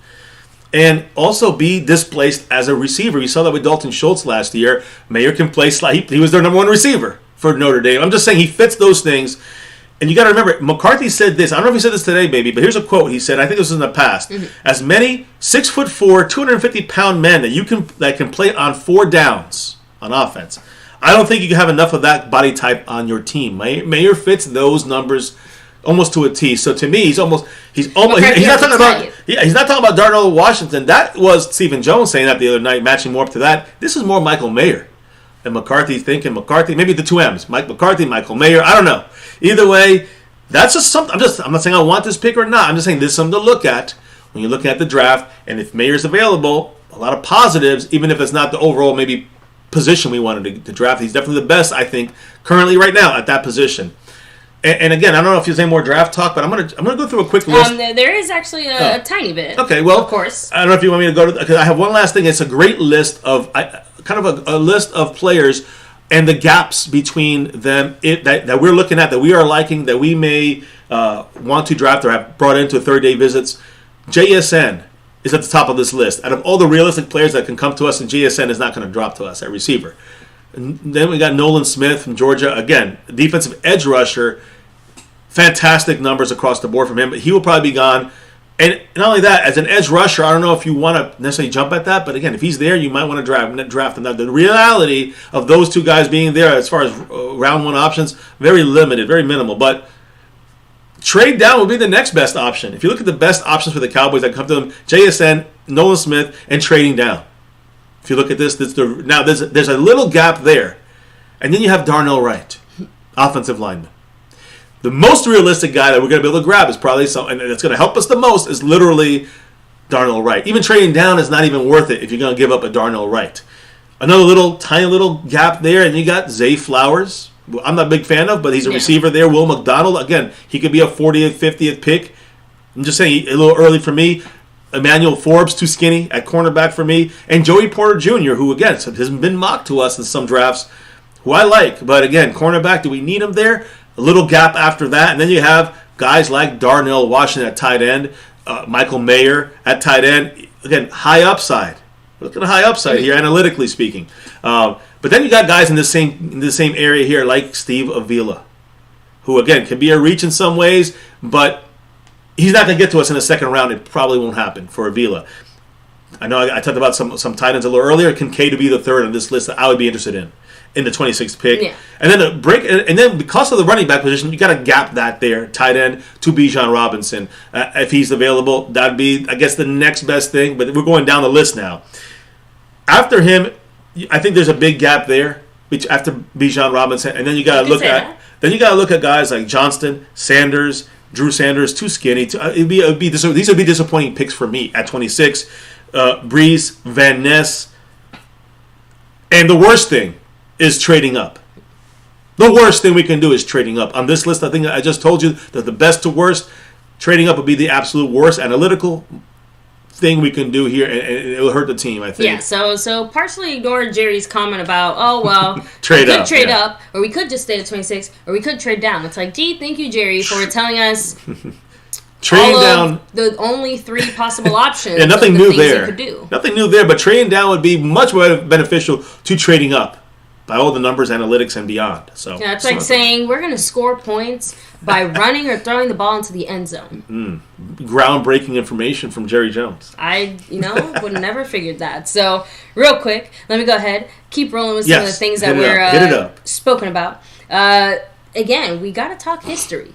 And also be displaced as a receiver. You saw that with Dalton Schultz last year. Mayer can play slot. He was their number 1 receiver for Notre Dame. I'm just saying he fits those things. And you got to remember, McCarthy said this. I don't know if he said this today, baby, but here's a quote he said. I think this was in the past. Mm-hmm. As many 6'4", 250-pound men that can play on 4 downs on offense. I don't think you can have enough of that body type on your team. Mayer fits those numbers almost to a T. So to me, he's not talking about Darnell Washington. That was Stephen Jones saying that the other night, matching more up to that. This is more Michael Mayer. And McCarthy thinking maybe the 2 M's. Mike McCarthy, Michael Mayer. I don't know. Either way, that's just something. I'm not saying I want this pick or not. I'm just saying this is something to look at when you're looking at the draft. And if Mayer's available, a lot of positives, even if it's not the overall maybe position we wanted to draft. He's definitely the best, I think, currently right now at that position. And again, I don't know if there's any more draft talk, but I'm gonna go through a quick list. There is actually a tiny bit. Okay, well, of course. I don't know if you want me to go to because I have one last thing. It's a great list of a list of players and the gaps between them that we're looking at, that we are liking, that we may want to draft or have brought into 3rd-day visits. JSN is at the top of this list. Out of all the realistic players that can come to us, and JSN is not going to drop to us at receiver. And then we got Nolan Smith from Georgia. Again, defensive edge rusher. Fantastic numbers across the board from him, but he will probably be gone. And not only that, as an edge rusher, I don't know if you want to necessarily jump at that, but again, if he's there, you might want to draft him. Now, the reality of those 2 guys being there as far as round 1 options, very limited, very minimal. But trade down would be the next best option. If you look at the best options for the Cowboys that come to them, JSN, Nolan Smith, and trading down. If you look at this, there's a little gap there. And then you have Darnell Wright, offensive lineman. The most realistic guy that we're going to be able to grab is probably and that's going to help us the most is literally Darnell Wright. Even trading down is not even worth it if you're going to give up a Darnell Wright. Another tiny little gap there, and you got Zay Flowers. I'm not a big fan of, but he's a receiver there. Will McDonald, again, he could be a 40th, 50th pick. I'm just saying, a little early for me. Emmanuel Forbes, too skinny at cornerback for me. And Joey Porter Jr., who, again, has been mocked to us in some drafts, who I like. But, again, cornerback, do we need him there? A little gap after that. And then you have guys like Darnell Washington at tight end, Michael Mayer at tight end. Again, high upside. We're looking at high upside here, analytically speaking. But then you got guys in the same area here like Steve Avila, who, again, can be a reach in some ways, but he's not going to get to us in the 2nd round. It probably won't happen for Avila. I know I talked about some tight ends a little earlier. Kincaid to be the 3rd on this list that I would be interested in the 26th pick. Yeah. And then because of the running back position, you got to gap that there, tight end to Bijan Robinson. If he's available, that'd be, I guess, the next best thing. But we're going down the list now. After him, I think there's a big gap there after Bijan Robinson, and then you got to look at guys like Johnston, Sanders, Drew Sanders, too skinny. These would be disappointing picks for me at 26. Breeze, Van Ness, and the worst thing is trading up. The worst thing we can do is trading up. On this list, I think I just told you that the best to worst, trading up would be the absolute worst analytical thing we can do here, and it will hurt the team, I think. Yeah, so partially ignore Jerry's comment about, we trade up, or we could just stay at 26, or we could trade down. It's like, gee, thank you, Jerry, for telling us trading down the only 3 possible options. Yeah, nothing new there. Nothing new there, but trading down would be much more beneficial to trading up. by all the numbers, analytics, and beyond. So yeah, it's like saying we're going to score points by running or throwing the ball into the end zone. Groundbreaking information from Jerry Jones. I, would have never figured that. So, real quick, let me go ahead, keep rolling with some of the things that we're spoken about. Again, we got to talk history.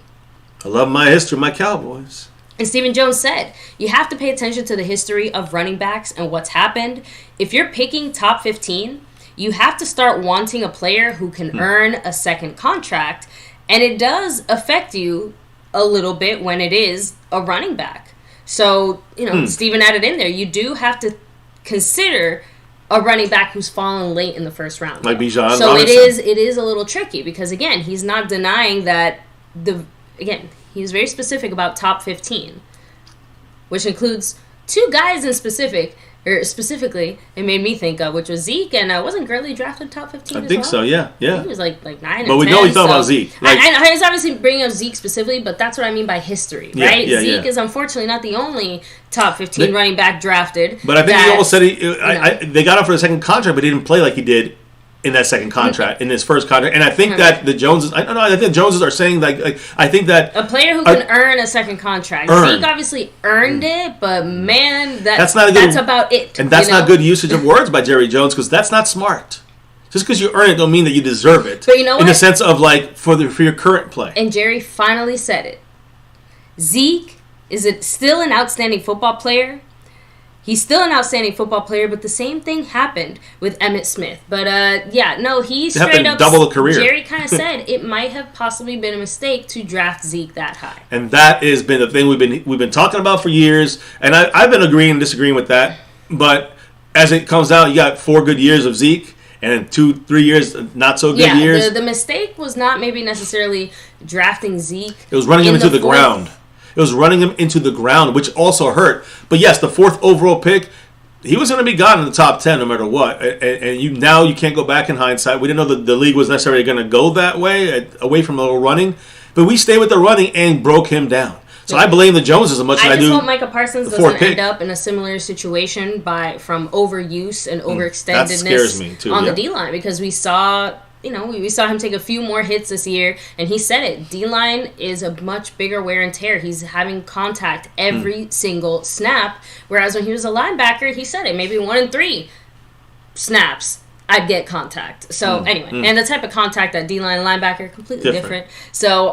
I love my history, my Cowboys. And Stephen Jones said, you have to pay attention to the history of running backs and what's happened. If you're picking top 15, you have to start wanting a player who can earn a second contract. And it does affect you a little bit when it is a running back. So, Stephen added in there, you do have to consider a running back who's fallen late in the first round. Like Bijan So Robinson. it is a little tricky because, again, he's not denying that he's very specific about top 15, which includes two guys specifically, it made me think of, which was Zeke, and wasn't Gurley drafted top 15 I think so, yeah. I think he was like 9 or 10. But we know he's talking about Zeke. I was obviously bringing up Zeke specifically, but that's what I mean by history, right? Yeah, Zeke is unfortunately not the only top 15 running back drafted. But I think he almost said they got him for the second contract, but he didn't play like he did in that second contract, in his first contract. And I think that the Joneses, I think the Joneses are saying, I think that a player who can earn a second contract. Zeke obviously earned it, but man, that's about it. And that's not good usage of words by Jerry Jones, because that's not smart. Just because you earn it don't mean that you deserve it. But you know what? In the sense of, for your current play. And Jerry finally said it. Zeke is still an outstanding football player. He's still an outstanding football player, but the same thing happened with Emmitt Smith. But, he straight up... double the career. Jerry kind of said it might have possibly been a mistake to draft Zeke that high. And that has been the thing we've been talking about for years. And I've been agreeing and disagreeing with that. But as it comes down, you got 4 good years of Zeke and 2-3 years not so good years. The mistake was not maybe necessarily drafting Zeke. It was running him into the ground. It was running him into the ground, which also hurt. But yes, the 4th overall pick, he was going to be gone in the top 10 no matter what. And now you can't go back in hindsight. We didn't know that the league was necessarily going to go that way, away from a little running. But we stayed with the running and broke him down. So I blame the Joneses as much as I do. I just hope Micah Parsons doesn't end up in a similar situation from overuse and overextendedness on the D-line, because we saw... we saw him take a few more hits this year, and he said it. D-line is a much bigger wear and tear. He's having contact every single snap, whereas when he was a linebacker, he said it. Maybe 1 in 3 snaps, I'd get contact. So, anyway, and the type of contact that D-line linebacker, completely different. So,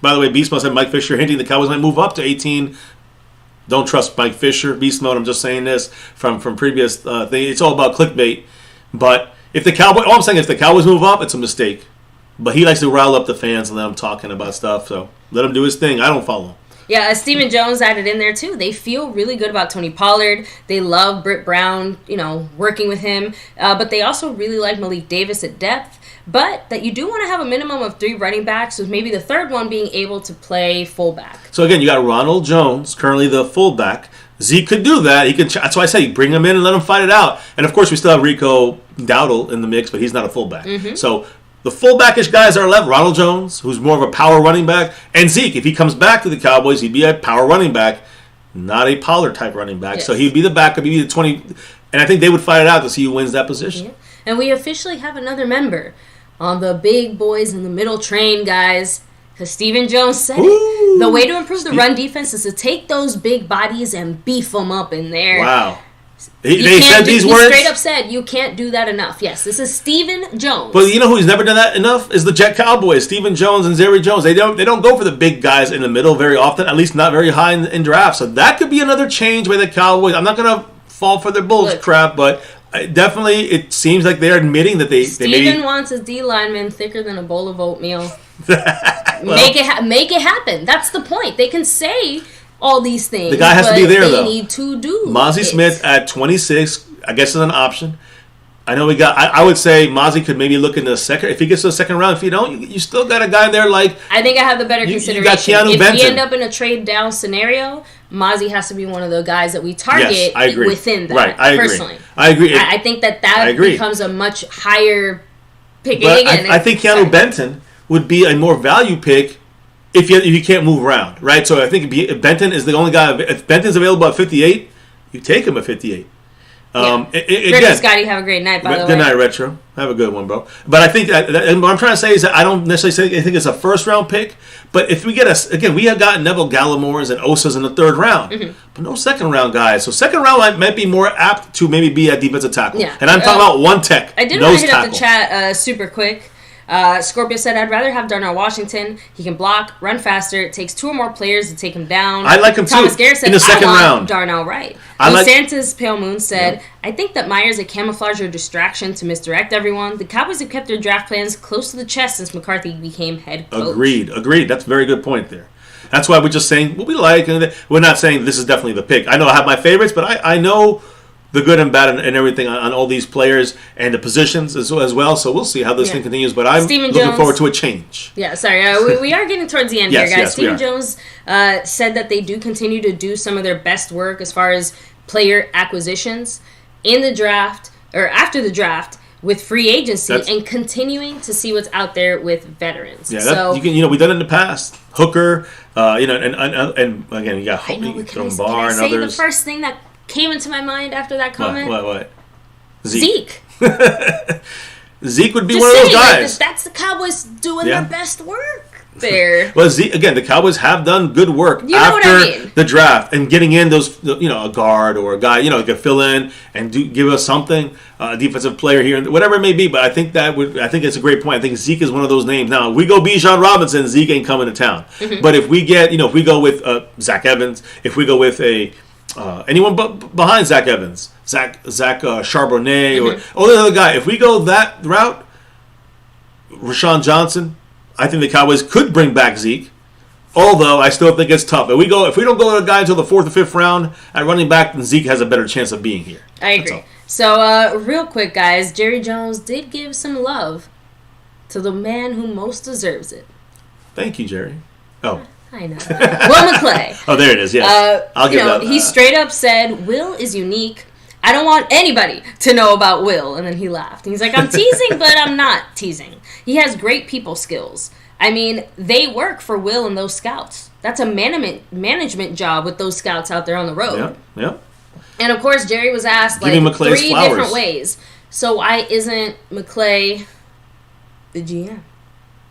by the way, Beast Mode said Mike Fisher hinting the Cowboys might move up to 18. Don't trust Mike Fisher. Beast Mode, I'm just saying this from previous thing. It's all about clickbait, but... If the Cowboys move up, it's a mistake. But he likes to rile up the fans and let them talking about stuff. So let him do his thing. I don't follow him. Yeah, Stephen Jones added in there too. They feel really good about Tony Pollard. They love Britt Brown, working with him. But they also really like Malik Davis at depth. But that you do want to have a minimum of 3 running backs, with maybe the third one being able to play fullback. So again, you got Ronald Jones, currently the fullback. Zeke could do that. That's why I say bring him in and let him fight it out. And of course, we still have Rico Dowdle in the mix, but he's not a fullback. So the fullbackish guys are left. Ronald Jones, who's more of a power running back, and Zeke. If he comes back to the Cowboys, he'd be a power running back, not a Pollard type running back. Yes. So he'd be the backup. He'd be the 20, and I think they would fight it out to see who wins that position. Yeah. And we officially have another member on the big boys in the middle train, guys. Because Stephen Jones said it. The way to improve the run defense is to take those big bodies and beef them up in there. Wow. They said these words? He straight up said, you can't do that enough. Yes, this is Stephen Jones. But you know who's never done that enough? Is the Jet Cowboys. Stephen Jones and Jerry Jones. They don't go for the big guys in the middle very often, at least not very high in drafts. So that could be another change by the Cowboys. I'm not going to fall for their bullshit crap, but... definitely, it seems like they're admitting that Steven wants his D lineman thicker than a bowl of oatmeal. Make it happen. That's the point. They can say all these things. The guy has to be there, though. They need to do Mozzie Smith at 26, I guess, is an option. I know we got. I would say Mozzie could maybe look in the second. If he gets to the second round, if you don't, you still got a guy there like. I think I have the better consideration. You got Keanu if Benton. we end up in a trade down scenario, Mozzie has to be one of the guys that we target within that. Right, I agree. Personally, I agree. I think that becomes a much higher pick. But I think Keanu Benton would be a more value pick if you can't move around, right? So I think if Benton is the only guy. If Benton's available at 58, you take him at 58. Retro Scotty, have a great night, by the way. Good night, Retro. Have a good one, bro. But I think and what I'm trying to say is that I don't necessarily say I think it's a first-round pick. But if we get again, we have gotten Neville Gallimores and Osas in the third round. But no second-round guys. So second round might be more apt to maybe be a defensive tackle. Yeah. And I'm talking about one tech. I did want to hit up the chat super quick. Scorpio said, I'd rather have Darnell Washington. He can block, run faster. It takes 2 or more players to take him down. I like him Thomas too. Garrett said, in the second round. Darnell Wright. Santa's Pale Moon said, I think that Myers a camouflage or distraction to misdirect everyone. The Cowboys have kept their draft plans close to the chest since McCarthy became head coach. Agreed. That's a very good point there. That's why we're just saying what we like. And we're not saying this is definitely the pick. I know I have my favorites, but I know the good and bad and everything on all these players and the positions as well. So we'll see how this thing continues. But I'm looking forward to a change. Yeah, sorry. We are getting towards the end here, guys. Yes, Stephen Jones said that they do continue to do some of their best work as far as player acquisitions in the draft or after the draft with free agency and continuing to see what's out there with veterans. Yeah, so we've done it in the past. Hooker, and again you got Bar and others. The first thing that came into my mind after that comment? What? Zeke. Zeke would be one of those guys. That's the Cowboys doing their best work there. Well, Zeke, again, the Cowboys have done good work after the draft and getting in those, a guard or a guy, could fill in and give us something, a defensive player here, whatever it may be. But I think it's a great point. I think Zeke is one of those names. Now, if we go Bijan Robinson, Zeke ain't coming to town. But if we get, if we go with Zach Evans, if we go with anyone but behind Zach Evans, Zach Charbonnet, or the other guy. If we go that route, Rashawn Johnson, I think the Cowboys could bring back Zeke. Although I still think it's tough. If we don't go to a guy until the 4th or 5th round at running back, then Zeke has a better chance of being here. I agree. So real quick, guys, Jerry Jones did give some love to the man who most deserves it. Thank you, Jerry. Oh. I know. Will McClay. Oh, there it is, yes. I'll give that. He straight up said, Will is unique. I don't want anybody to know about Will. And then he laughed. And he's like, I'm teasing, but I'm not teasing. He has great people skills. I mean, they work for Will and those scouts. That's a management job with those scouts out there on the road. Yeah. And, of course, Jerry was asked, like, 3 different ways. So why isn't McClay the GM?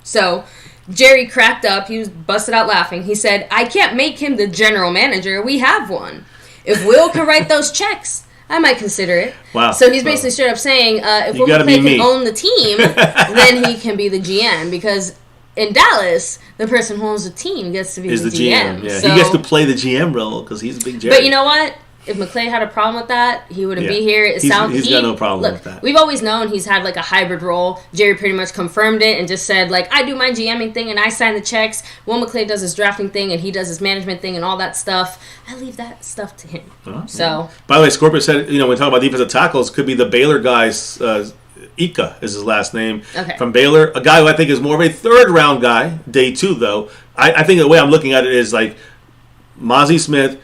So Jerry cracked up. He was busted out laughing. He said, I can't make him the general manager. We have one. If Will can write those checks, I might consider it. Wow. So he's basically straight up saying, if Will McClay can own the team, then he can be the GM. Because in Dallas, the person who owns the team gets to be the GM. Yeah. So, he gets to play the GM role because he's a big Jerry. But you know what? If McClay had a problem with that, he wouldn't be here. He's got no problem with that. We've always known he's had like a hybrid role. Jerry pretty much confirmed it and just said, like, I do my GMing thing and I sign the checks. Will McClay does his drafting thing and he does his management thing and all that stuff. I leave that stuff to him. So, by the way, Scorpio said, when we talk about defensive tackles, could be the Baylor guys. Ika is his last name from Baylor. A guy who I think is more of a 3rd round guy. Day 2, though. I think the way I'm looking at it is like Mozzie Smith,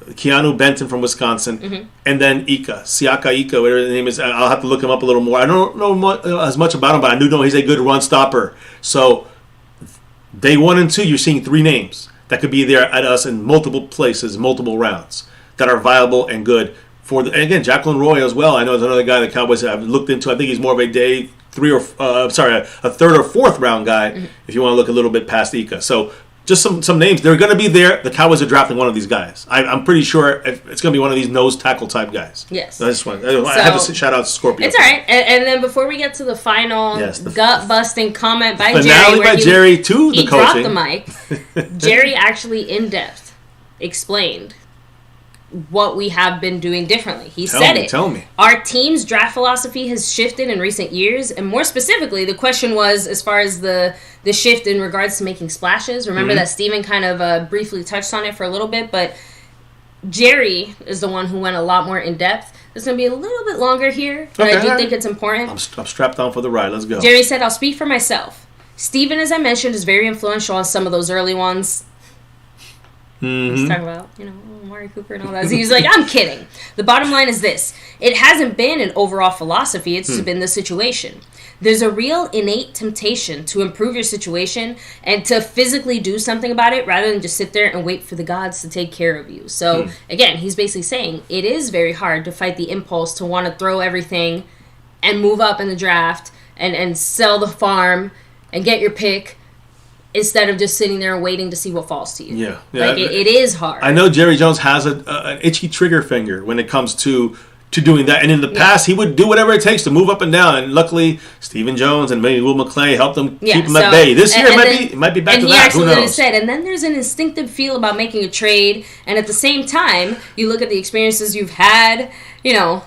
Keanu Benton from Wisconsin, and then Siaka Ika, whatever the name is. I'll have to look him up a little more. I don't know as much about him, but I do know he's a good run stopper. So, day 1 and 2, you're seeing 3 names that could be there at us in multiple places, multiple rounds that are viable and good. And again, Jacqueline Roy as well. I know there's another guy the Cowboys have looked into. I think he's more of a day 3 or a 3rd or 4th round guy. If you want to look a little bit past Ika. So just some names. They're going to be there. The Cowboys are drafting one of these guys. I'm pretty sure it's going to be one of these nose tackle type guys. Yes. I have to shout out Scorpio. It's all right. And then before we get to the final gut busting comment by Jerry, where Jerry to the coaching. Dropped the mic. Jerry actually in depth explained what we have been doing differently. He said it. Tell me. Our team's draft philosophy has shifted in recent years, and more specifically, the question was as far as the shift in regards to making splashes. Remember that Steven kind of briefly touched on it for a little bit, but Jerry is the one who went a lot more in depth. It's going to be a little bit longer here, but I do think it's important. I'm strapped on for the ride. Let's go. Jerry said, I'll speak for myself. Steven, as I mentioned, is very influential on some of those early ones. He's talking about, Amari Cooper and all that. So he's like, I'm kidding. The bottom line is this. It hasn't been an overall philosophy. It's been the situation. There's a real innate temptation to improve your situation and to physically do something about it rather than just sit there and wait for the gods to take care of you. So, again, he's basically saying it is very hard to fight the impulse to want to throw everything and move up in the draft and sell the farm and get your pick instead of just sitting there and waiting to see what falls to you. Yeah. Like, it is hard. I know Jerry Jones has an itchy trigger finger when it comes to doing that. And in the past, he would do whatever it takes to move up and down. And luckily, Stephen Jones and maybe Will McClay helped him keep him at bay. This year, it might be back to that. Who knows? Said, and then there's an instinctive feel about making a trade. And at the same time, you look at the experiences you've had, you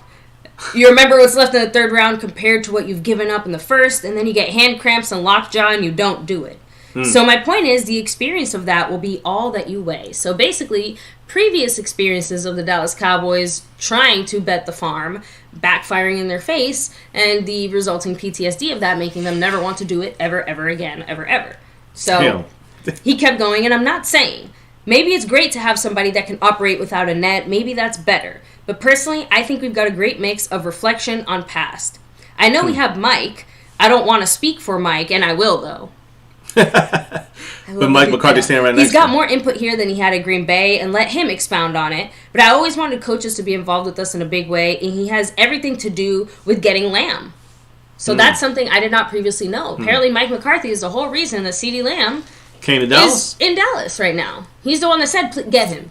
remember what's left in the third round compared to what you've given up in the first. And then you get hand cramps and lockjaw and you don't do it. So my point is, the experience of that will be all that you weigh. So basically, previous experiences of the Dallas Cowboys trying to bet the farm, backfiring in their face, and the resulting PTSD of that making them never want to do it ever, ever again, ever, ever. So he kept going, and I'm not saying, maybe it's great to have somebody that can operate without a net. Maybe that's better. But personally, I think we've got a great mix of reflection on past. I know we have Mike. I don't want to speak for Mike, and I will, though. But Mike McCarthy's standing right next to him. He's got more input here than he had at Green Bay, and let him expound on it. But I always wanted coaches to be involved with us in a big way, and he has everything to do with getting Lamb. So that's something I did not previously know. Apparently Mike McCarthy is the whole reason that CeeDee Lamb came to Dallas. Is in Dallas right now. He's the one that said, get him.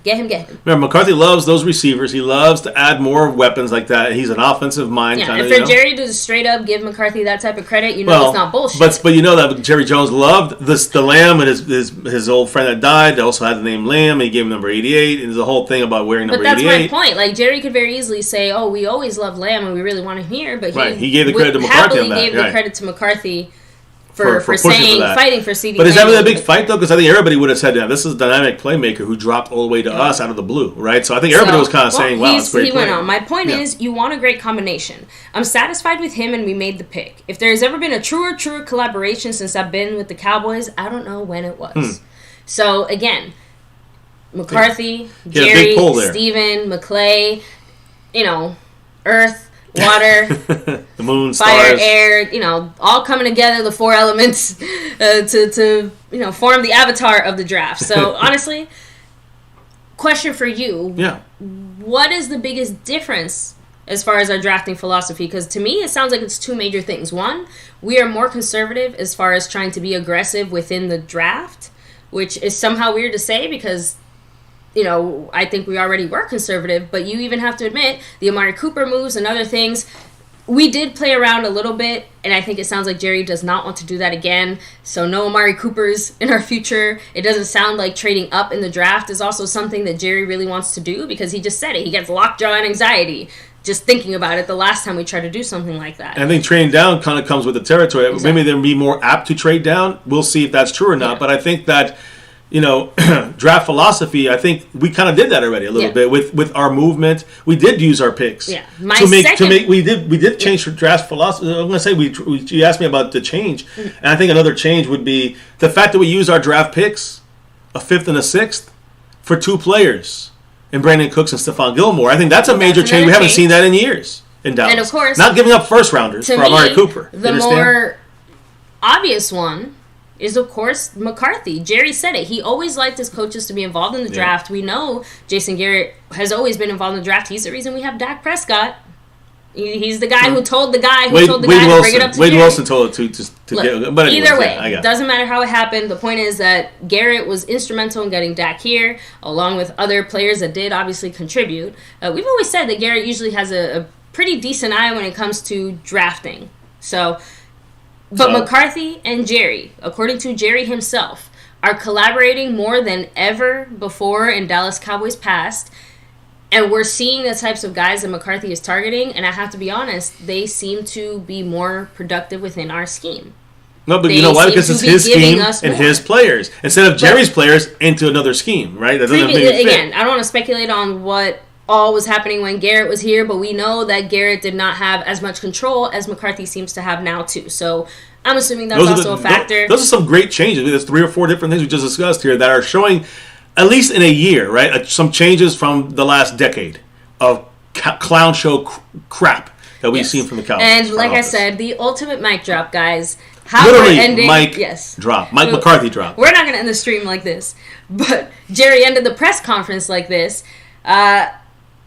Remember, McCarthy loves those receivers. He loves to add more weapons like that. He's an offensive mind. Yeah, and for Jerry to straight up give McCarthy that type of credit, it's not bullshit. But you know that Jerry Jones loved the Lamb and his old friend that died. They also had the name Lamb. He gave him number 88. And there's a whole thing about wearing number 88. But that's my point. Like, Jerry could very easily say, we always loved Lamb and we really want him here. But he gave the credit to McCarthy on that. He gave the credit to McCarthy for saying, fighting for CeeDee. But is that really a big fight, though? Because I think everybody would have said, this is a dynamic playmaker who dropped all the way to us out of the blue, right? So I think everybody was kind of saying, wow, it's great. He went on. My point is, you want a great combination. I'm satisfied with him, and we made the pick. If there's ever been a truer collaboration since I've been with the Cowboys, I don't know when it was. So, again, McCarthy, Jerry, Steven, McClay, Earth, water, the moon, fire, stars, air, all coming together, the four elements to form the avatar of the draft. So honestly, question for you. Yeah. What is the biggest difference as far as our drafting philosophy? Because to me, it sounds like it's two major things. One, we are more conservative as far as trying to be aggressive within the draft, which is somehow weird to say because I think we already were conservative, but you even have to admit the Amari Cooper moves and other things. We did play around a little bit, and I think it sounds like Jerry does not want to do that again. So no Amari Coopers in our future. It doesn't sound like trading up in the draft is also something that Jerry really wants to do because he just said it. He gets lockjaw and anxiety just thinking about it the last time we tried to do something like that. And I think trading down kind of comes with the territory. Exactly. Maybe they'll be more apt to trade down. We'll see if that's true or not. Yeah. But I think that draft philosophy, I think we kind of did that already a little bit with our movement. We did use our picks. Yeah. We did change draft philosophy. I'm going to say you asked me about the change, and I think another change would be the fact that we use our draft picks, a 5th and a 6th, for 2 players, in Brandon Cooks and Stephon Gilmore. I think that's a major change. We haven't seen that in years in Dallas. And of course, not giving up first rounders for Amari Cooper. The more obvious one is, of course, McCarthy. Jerry said it. He always liked his coaches to be involved in the draft. We know Jason Garrett has always been involved in the draft. He's the reason we have Dak Prescott. He's the guy who told the guy to bring it up to Wade Jerry. Wilson told it to get. But anyways, either way, doesn't matter how it happened. The point is that Garrett was instrumental in getting Dak here, along with other players that did obviously contribute. We've always said that Garrett usually has a pretty decent eye when it comes to drafting. But McCarthy and Jerry, according to Jerry himself, are collaborating more than ever before in Dallas Cowboys past. And we're seeing the types of guys that McCarthy is targeting. And I have to be honest, they seem to be more productive within our scheme. No, but you know why? Because it's his scheme and his players. Instead of Jerry's players into another scheme, right? That doesn't make it fit. Again, I don't want to speculate on what all was happening when Garrett was here, but we know that Garrett did not have as much control as McCarthy seems to have now too. So I'm assuming that's also a factor. Those are some great changes. There's 3 or 4 different things we just discussed here that are showing at least in a year, right? Some changes from the last decade of clown show crap that we've seen from the Cowboys. And like I said, the ultimate mic drop, guys. How literally, we're ending, drop. Mike McCarthy drop. We're not going to end the stream like this. But Jerry ended the press conference like this. And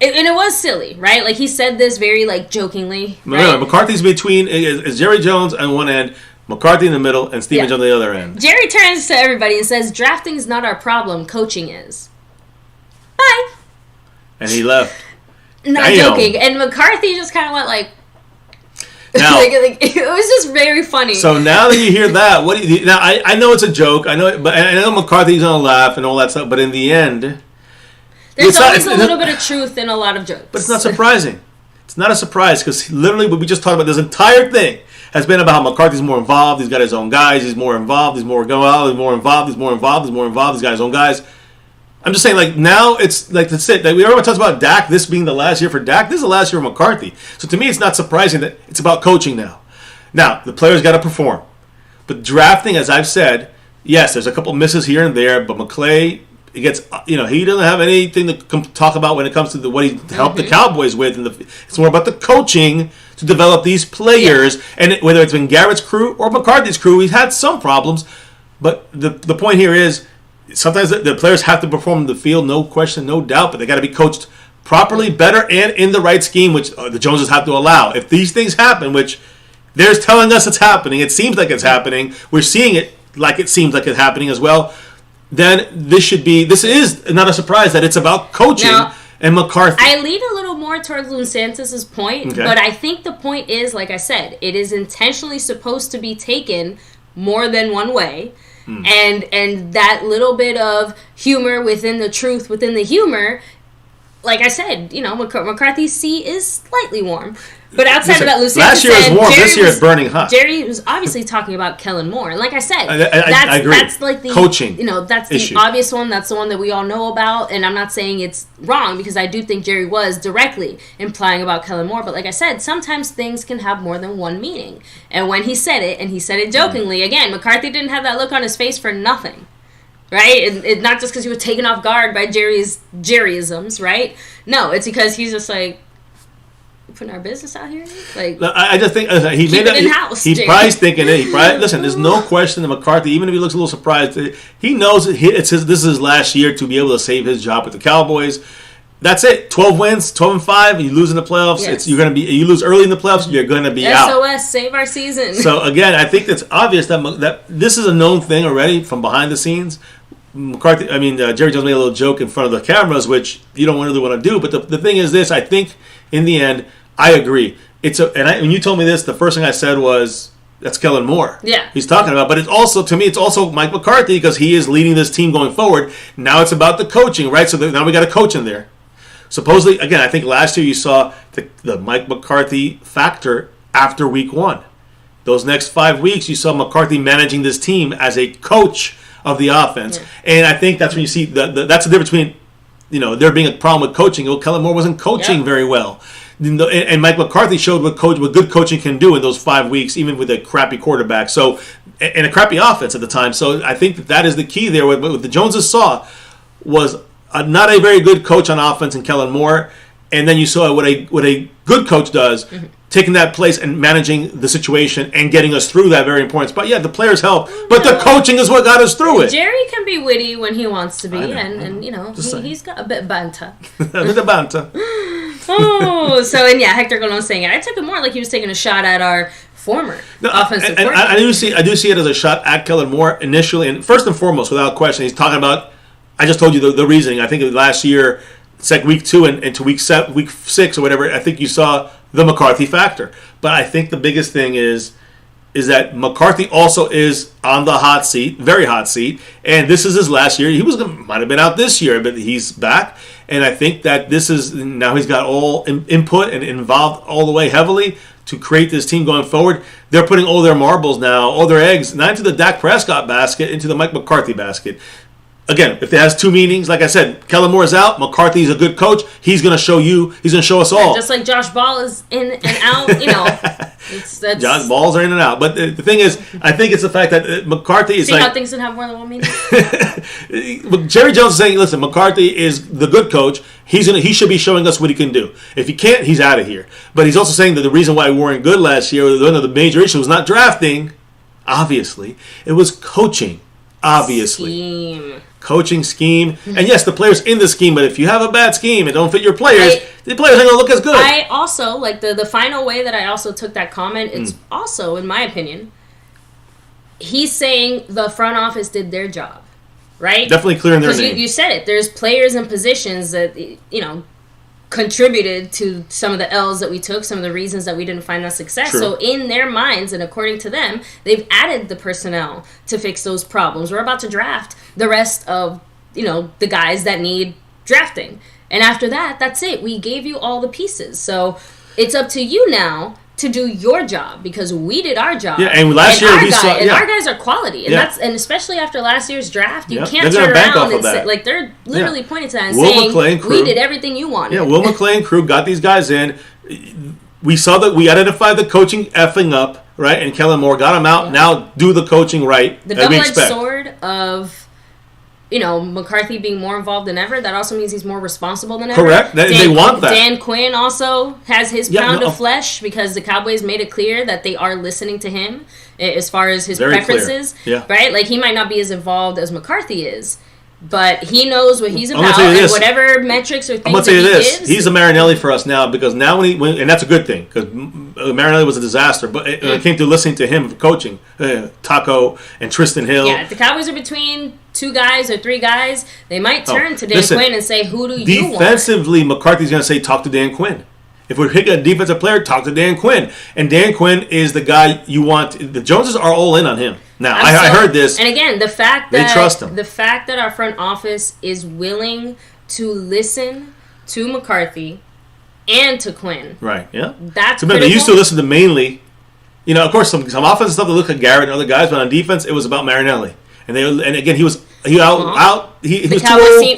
it was silly, right? Like, he said this very, like, jokingly. Right? McCarthy's between, is Jerry Jones on one end, McCarthy in the middle, and Stevens on the other end. Jerry turns to everybody and says, drafting is not our problem, coaching is. Bye. And he left. Not joking. And McCarthy just kind of went like... Now, it was just very funny. So now that you hear that, what do you... Now, I know it's a joke. I know McCarthy's going to laugh and all that stuff, but in the end... There's always a little bit of truth in a lot of jokes. But it's not surprising. It's not a surprise because literally what we just talked about, this entire thing has been about how McCarthy's more involved. He's got his own guys. He's more involved. He's more going out. He's more involved. He's more involved. He's more involved. He's got his own guys. I'm just saying, like, now it's like that's it. Like, everyone talks about Dak, this being the last year for Dak. This is the last year for McCarthy. So to me, it's not surprising that it's about coaching now. Now, the players got to perform. But drafting, as I've said, yes, there's a couple misses here and there, but McClay, he gets, he doesn't have anything to talk about when it comes to what he helped the Cowboys with. And it's more about the coaching to develop these players. Yeah. And whether it's been Garrett's crew or McCarthy's crew, he's had some problems. But the point here is, sometimes the players have to perform in the field, no question, no doubt, but they got to be coached properly, better, and in the right scheme, which the Joneses have to allow. If these things happen, which they're telling us it's happening, it seems like it's happening, we're seeing it like it seems like it's happening as well, then this is not a surprise that it's about coaching and McCarthy. I lean a little more towards Lou Santos' point, but I think the point is, like I said, it is intentionally supposed to be taken more than one way. And that little bit of humor within the truth, within the humor, like I said, McCarthy's seat is slightly warm. But outside of that, Lucy, last year was warm. This year is burning hot. Jerry was obviously talking about Kellen Moore, and like I said, I agree. That's like the coaching. That's issue. The obvious one. That's the one that we all know about. And I'm not saying it's wrong because I do think Jerry was directly implying about Kellen Moore. But like I said, sometimes things can have more than one meaning. And when he said it, and he said it jokingly, again, McCarthy didn't have that look on his face for nothing. Right? It not just because he was taken off guard by Jerryisms, right? No, it's because he's just like, putting our business out here? Like, I just think he made it in-house. He's probably thinking it. Listen, there's no question that McCarthy, even if he looks a little surprised, he knows this is his last year to be able to save his job with the Cowboys. That's it. 12 wins, 12-5. You lose in the playoffs. Yes. You lose early in the plaoffs. You're going to be out. SOS, save our season. So again, I think it's obvious that this is a known thing already from behind the scenes. Jerry Jones made a little joke in front of the cameras, which you don't really want to do. But the thing is this: I think in the end, I agree. When you told me this, the first thing I said was, that's Kellen Moore. Yeah. He's talking about. But it's also Mike McCarthy because he is leading this team going forward. Now it's about the coaching, right? So now we got a coach in there. Supposedly, again, I think last year you saw the Mike McCarthy factor after week 1. Those next 5 weeks, you saw McCarthy managing this team as a coach of the offense. Yeah. And I think that's when you see that's the difference between, there being a problem with coaching. Kellen Moore wasn't coaching very well. And Mike McCarthy showed what good coaching can do in those 5 weeks, even with a crappy quarterback. So, and a crappy offense at the time. So I think that is the key there. What the Joneses saw was not a very good coach on offense in Kellen Moore, and then you saw what a good coach does, taking that place and managing the situation and getting us through that very important spot. Yeah, the players help, but the coaching is what got us through it. Jerry can be witty when he wants to be, and he's got a bit banter. A bit of banter. Hector Golon saying it. I took it more like he was taking a shot at our former offensive coordinator. I do see it as a shot at Kellen Moore initially, and first and foremost, without question, he's talking about. I just told you the reasoning. I think last year, it's like week 2 and to week 6 or whatever. I think you saw the McCarthy factor. But I think the biggest thing is that McCarthy also is on the hot seat, very hot seat, and this is his last year. He might have been out this year, but he's back. And I think that this is now he's got all input and involved all the way heavily to create this team going forward. They're putting all their marbles now, all their eggs, not into the Dak Prescott basket, into the Mike McCarthy basket. Again, if it has 2 meanings, like I said, Kellen Moore's out. McCarthy's a good coach. He's going to show you. He's going to show us all. Just like Josh Ball is in and out, John's balls are in and out. But the thing is, I think it's the fact that McCarthy is how things didn't have more than one meaning? Jerry Jones is saying, listen, McCarthy is the good coach. He should be showing us what he can do. If he can't, he's out of here. But he's also saying that the reason why we weren't good last year, one of the major issues was not drafting, obviously. It was coaching, obviously. Coaching scheme. And yes, the players in the scheme, but if you have a bad scheme and don't fit your players, the players aren't going to look as good. I also, like the final way that I also took that comment, it's also, in my opinion, he's saying the front office did their job, right? Definitely clearing their name. Because you said it. There's players and positions that, contributed to some of the L's that we took, some of the reasons that we didn't find that success. True. So in their minds, and according to them, they've added the personnel to fix those problems. We're about to draft the rest of, the guys that need drafting. And after that, that's it. We gave you all the pieces. So it's up to you now to do your job, because we did our job. Yeah, and last year our guys are quality, and and especially after last year's draft, you can't turn around and say, like, they're literally pointing to that and saying, we did everything you wanted. Yeah, Will McClain crew got these guys in. We saw that we identified the coaching effing up, right? And Kellen Moore got them out. Yeah. Now do the coaching right. The double-edged sword of McCarthy being more involved than ever, that also means he's more responsible than ever. Correct. They want that. Dan Quinn also has his pound of flesh, because the Cowboys made it clear that they are listening to him as far as his preferences. Yeah. Right? Like, he might not be as involved as McCarthy is, but he knows what he's about, and whatever metrics or things that he gives. He's a Marinelli for us now, because now and that's a good thing, because Marinelli was a disaster, but it came to listening to him coaching, Taco and Tristan Hill. Yeah, if the Cowboys are between 2 guys or 3 guys, they might turn to Dan Quinn and say, who do you want? Defensively, McCarthy's going to say, talk to Dan Quinn. If we're picking a defensive player, talk to Dan Quinn. And Dan Quinn is the guy you want. The Joneses are all in on him. Now, I heard this. And again, the fact that they trust him. The fact that our front office is willing to listen to McCarthy and to Quinn. Right, yeah. That's critical. They used to listen to mainly, of course, some offensive stuff that looked like Garrett and other guys, but on defense, it was about Marinelli. And again, he was too old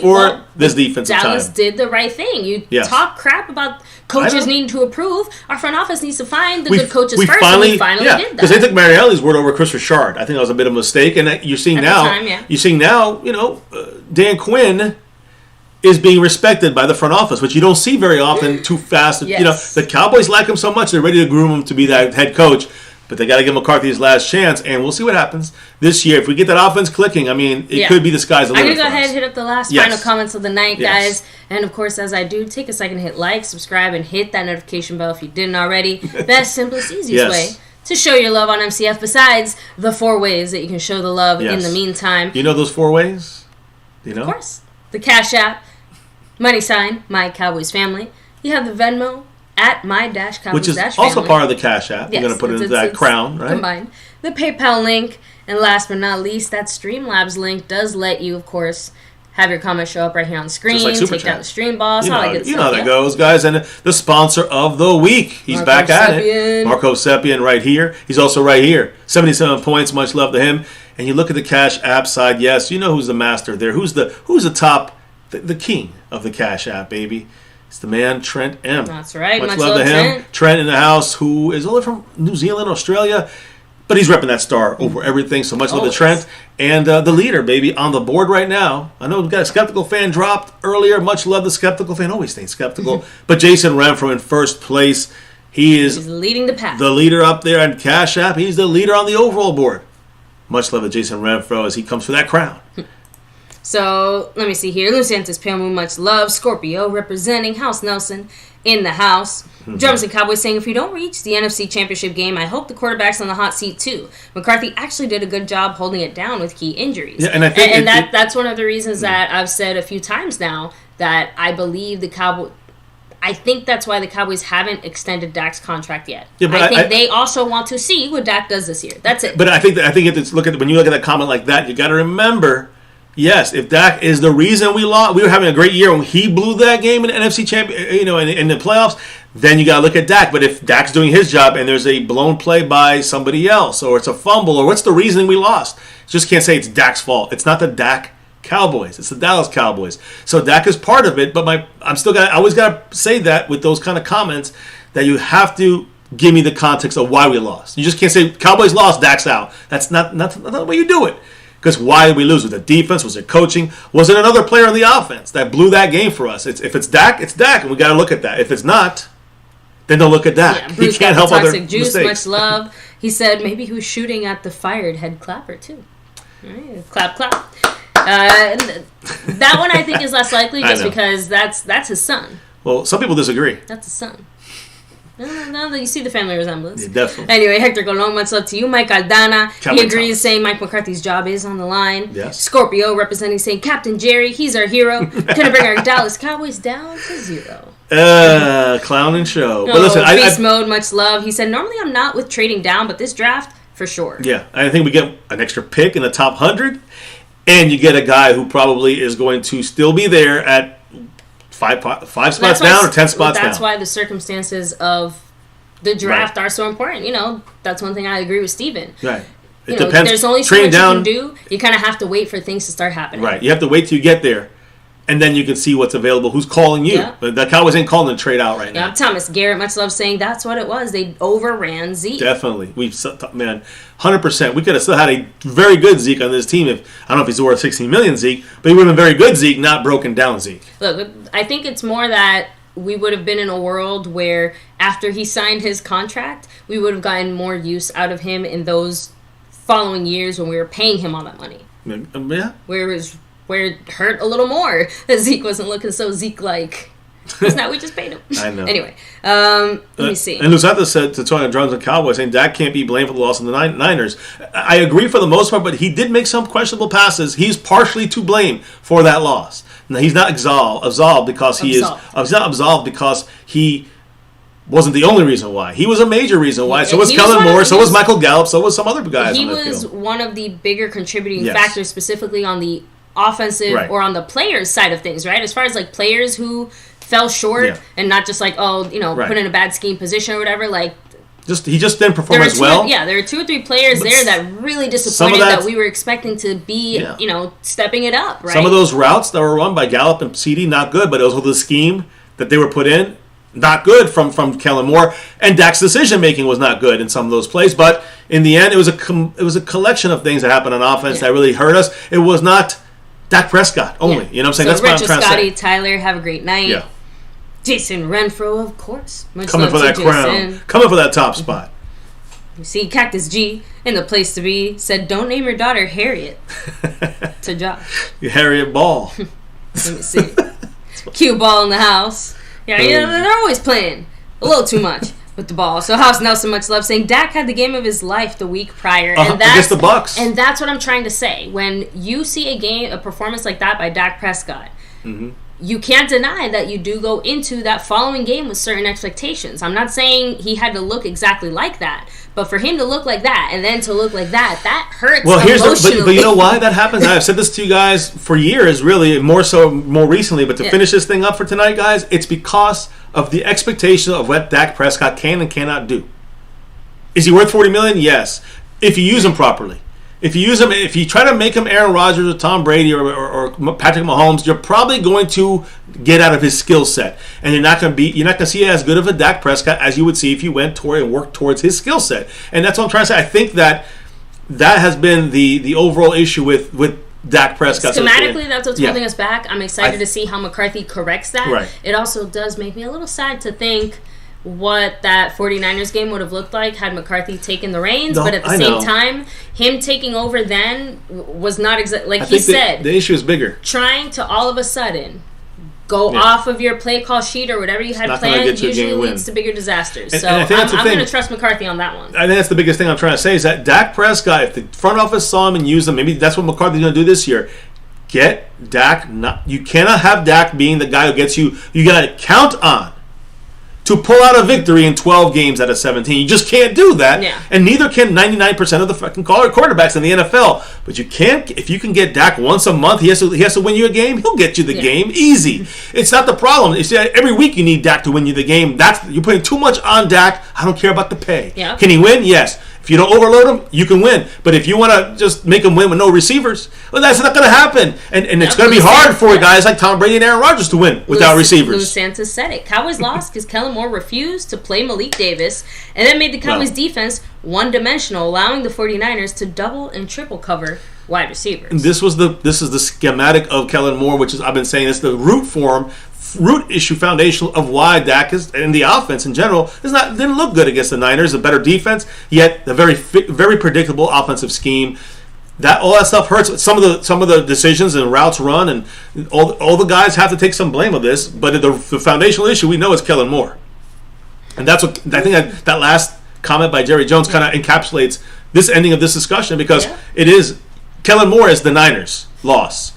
for this defensive Dallas time. did the right thing. You talk crap about coaches needing to approve. Our front office needs to find the good coaches first, and we finally did that. Because they took Marinelli's word over Chris Richard. I think that was a bit of a mistake. And you're seeing now, Dan Quinn is being respected by the front office, which you don't see very often too fast. Yes. The Cowboys like him so much, they're ready to groom him to be that head coach. But they got to give McCarthy his last chance, and we'll see what happens this year. If we get that offense clicking, it could be the sky's the limit. I'm going to go ahead and hit up the last final comments of the night, guys. And, of course, as I do, take a second to hit like, subscribe, and hit that notification bell if you didn't already. Best, simplest, easiest way to show your love on MCF, besides the 4 ways that you can show the love in the meantime. You know those 4 ways? Do you know? Of course. The Cash App, money sign, MyCowboysFamily. You have the Venmo, at my-Cowboys-Family. Which is also part of the Cash App. Yes, you're going to put it into that crown, right? Combined. The PayPal link. And last but not least, that Streamlabs link does let you, of course, have your comments show up right here on the screen. Take down the stream boss. All that good stuff. You know how that goes, guys. And the sponsor of the week. He's back at it. Marco Sepien right here. He's also right here. 77 points. Much love to him. And you look at the Cash App side. Yes, you know who's the master there. Who's the top, the king of the Cash App, baby. It's the man, Trent M. That's right. Much love to him. Trent in the house, who is only from New Zealand, Australia, but he's repping that star over everything. So much love to Trent. And the leader, baby, on the board right now. I know we've got a Skeptical fan dropped earlier. Much love to Skeptical fan. Always stay skeptical. But Jason Renfro in first place. He's leading the pack. The leader up there on Cash App. He's the leader on the overall board. Much love to Jason Renfro as he comes for that crown. So, let me see here. Lucentis Pelmu, much love. Scorpio representing House Nelson in the house. Drums and Cowboys saying, if we don't reach the NFC Championship game, I hope the quarterback's on the hot seat too. McCarthy actually did a good job holding it down with key injuries. Yeah, and I think that's one of the reasons that I've said a few times now that I believe the Cowboys... I think that's why the Cowboys haven't extended Dak's contract yet. Yeah, but I think they also want to see what Dak does this year. That's it. But I think when you look at that comment like that, you got to remember... Yes, if Dak is the reason we lost, we were having a great year when he blew that game in the NFC Champion, in the playoffs. Then you got to look at Dak. But if Dak's doing his job and there's a blown play by somebody else, or it's a fumble, or what's the reason we lost? You just can't say it's Dak's fault. It's not the Dak Cowboys. It's the Dallas Cowboys. So Dak is part of it. But I always got to say that with those kind of comments that you have to give me the context of why we lost. You just can't say Cowboys lost, Dak's out. That's not the way you do it. Because why did we lose? Was it defense? Was it coaching? Was it another player on the offense that blew that game for us? If it's Dak, it's Dak, and we got to look at that. If it's not, then don't look at Dak. Yeah, Bruce he can't help other juice, mistakes. Much love. He said maybe he was shooting at the fired head clapper too. Right, clap, clap. That one I think is less likely just because that's his son. Well, some people disagree. That's his son. Now that you see the family resemblance. Yeah, definitely. Anyway, Hector Colon, much love to you. Mike Aldana, Cowboy he agrees, Thomas. saying Mike McCarthy's job is on the line. Yes. Scorpio representing, saying Captain Jerry, he's our hero. Gonna bring our Dallas Cowboys down to 0. Clown and show. No, But listen, beast mode, much love. He said, normally I'm not with trading down, but this draft, for sure. Yeah, I think we get an extra pick in the top 100, and you get a guy who probably is going to still be there at five spots down or 10 spots down. That's why the circumstances of the draft are so important. That's one thing I agree with Steven. Right. It depends. There's only so much you can do. You kind of have to wait for things to start happening. Right. You have to wait till you get there, and then you can see what's available, who's calling you. Yeah. The Cowboys ain't calling the trade out right now. Yeah, Thomas Garrett, much love, saying that's what it was. They overran Zeke. Definitely. 100%. We could have still had a very good Zeke on this team if, I don't know if he's worth $16 million Zeke, but he would have been very good Zeke, not broken down Zeke. Look, I think it's more that we would have been in a world where after he signed his contract, we would have gotten more use out of him in those following years when we were paying him all that money. Yeah. Where it hurt a little more that Zeke wasn't looking so Zeke-like. Because now we just paid him. I know. Anyway, let me see. And Lusata said to Tony Jones and Cowboys, saying Dak can't be blamed for the loss of the Niners. I agree for the most part, but he did make some questionable passes. He's partially to blame for that loss. Now, he's not absolved because he is. He's not absolved because he wasn't the only reason why. He was a major reason why. So was Kellen Moore. So was Michael Gallup. So was some other guys. He on the was field. one of the bigger contributing factors, specifically on the offensive Right. or on the players' side of things. Right, as far as like players who fell short and not just like put in a bad scheme position or whatever. Like he just didn't perform as well. There were 2 or 3 players there that really disappointed that we were expecting to be stepping it up. Right. Some of those routes that were run by Gallup and CD not good, but it was the scheme that they were put in. Not good from Kellen Moore, and Dak's decision making was not good in some of those plays. But in the end, it was a collection of things that happened on offense that really hurt us. It was not Dak Prescott only. You know what I'm saying? So that's what I'm trying Scotty, to say. Tyler, have a great night. Yeah, Jason Renfro, of course. coming for that crown, coming for that top spot. You see, Cactus G in the place to be said, "Don't name your daughter Harriet." To Josh. Harriet Ball. Let me see. Cue ball in the house. Yeah, they're always playing a little too much with the ball. So House Nelson, much love, saying Dak had the game of his life the week prior, and against the Bucs. And that's what I'm trying to say. When you see a performance like that by Dak Prescott, you can't deny that you do go into that following game with certain expectations. I'm not saying he had to look exactly like that, but for him to look like that and then to look like that hurts. Well, but you know why that happens? I've said this to you guys for years, really, more recently. But to finish this thing up for tonight, guys, it's because of the expectation of what Dak Prescott can and cannot do. Is he worth $40 million? Yes, if you use him properly. If you try to make him Aaron Rodgers or Tom Brady or Patrick Mahomes, you're probably going to get out of his skill set, and you're not going to see as good of a Dak Prescott as you would see if you went toward and worked towards his skill set. And that's what I'm trying to say. I think that has been the overall issue with Dak Prescott. Schematically, that's what's holding us back. I'm excited to see how McCarthy corrects that. Right. It also does make me a little sad to think what that 49ers game would have looked like had McCarthy taken the reins, but at the same time, him taking over then was not exactly like he said. The issue is bigger. Trying to all of a sudden go off of your play call sheet or whatever you had planned usually leads to bigger disasters. So I'm going to trust McCarthy on that one. I think that's the biggest thing I'm trying to say is that Dak Prescott, if the front office saw him and used him, maybe that's what McCarthy's going to do this year. Get Dak. You cannot have Dak being the guy who gets you. You got to count on to pull out a victory in 12 games out of 17. You just can't do that. Yeah. And neither can 99% of the fucking quarterbacks in the NFL. But you can't, if you can get Dak once a month, he has to win you a game, he'll get you the game easy. It's not the problem. You see, every week you need Dak to win you the game. You're putting too much on Dak. I don't care about the pay. Yeah. Can he win? Yes. If you don't overload them, you can win. But if you want to just make them win with no receivers, well, that's not going to happen. And it's going to be hard for guys like Tom Brady and Aaron Rodgers to win without receivers. Lou Santos said it. Cowboys lost because Kellen Moore refused to play Malik Davis, and that made the Cowboys defense one-dimensional, allowing the 49ers to double and triple cover wide receivers. And this is the schematic of Kellen Moore, which is, I've been saying, it's the root issue foundational of why Dak is, and the offense in general didn't look good against the Niners. A better defense, yet a very predictable offensive scheme. All that stuff hurts. Some of the decisions and routes run, and all the guys have to take some blame of this. But the foundational issue we know is Kellen Moore, and that's what I think that last comment by Jerry Jones kind of encapsulates this ending of this discussion, because it is Kellen Moore is the Niners' loss.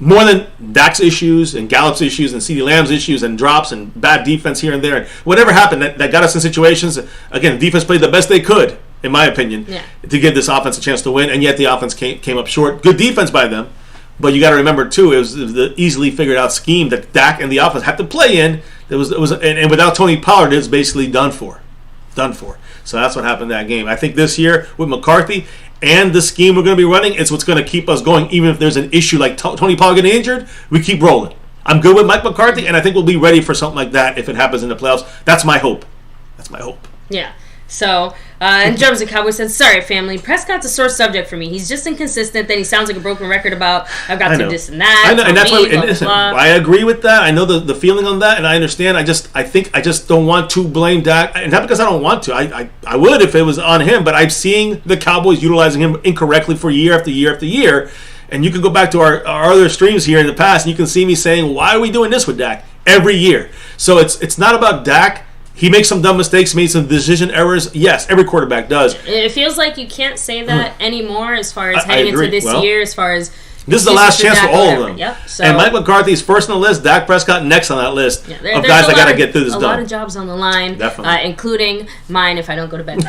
More than Dak's issues and Gallup's issues and CeeDee Lamb's issues and drops and bad defense here and there. And whatever happened that got us in situations, again, defense played the best they could, in my opinion, to give this offense a chance to win. And yet the offense came up short. Good defense by them. But you got to remember, too, it was the easily figured out scheme that Dak and the offense had to play in. And without Tony Pollard, it was basically done for. So that's what happened in that game. I think this year with McCarthy and the scheme we're going to be running, it's what's going to keep us going. Even if there's an issue like Tony Pollard getting injured, we keep rolling. I'm good with Mike McCarthy, and I think we'll be ready for something like that if it happens in the playoffs. That's my hope. Yeah. So, in terms of Cowboys said, sorry, family, Prescott's a sore subject for me. He's just inconsistent. Then he sounds like a broken record about, I've got to this and that. I know, and that's why I agree with that. I know the feeling on that, and I understand. I think I just don't want to blame Dak, and not because I don't want to. I would if it was on him, but I'm seeing the Cowboys utilizing him incorrectly for year after year after year. And you can go back to our other streams here in the past, and you can see me saying, why are we doing this with Dak every year? So it's not about Dak. He makes some dumb mistakes, made some decision errors. Yes, every quarterback does. It feels like you can't say that anymore as far as heading into this year, as far as... This is the last chance for all of them. Yep. So, and Mike McCarthy's first on the list, Dak Prescott next on that list of guys that got to get through this done. A lot of jobs on the line, including mine if I don't go to bed. So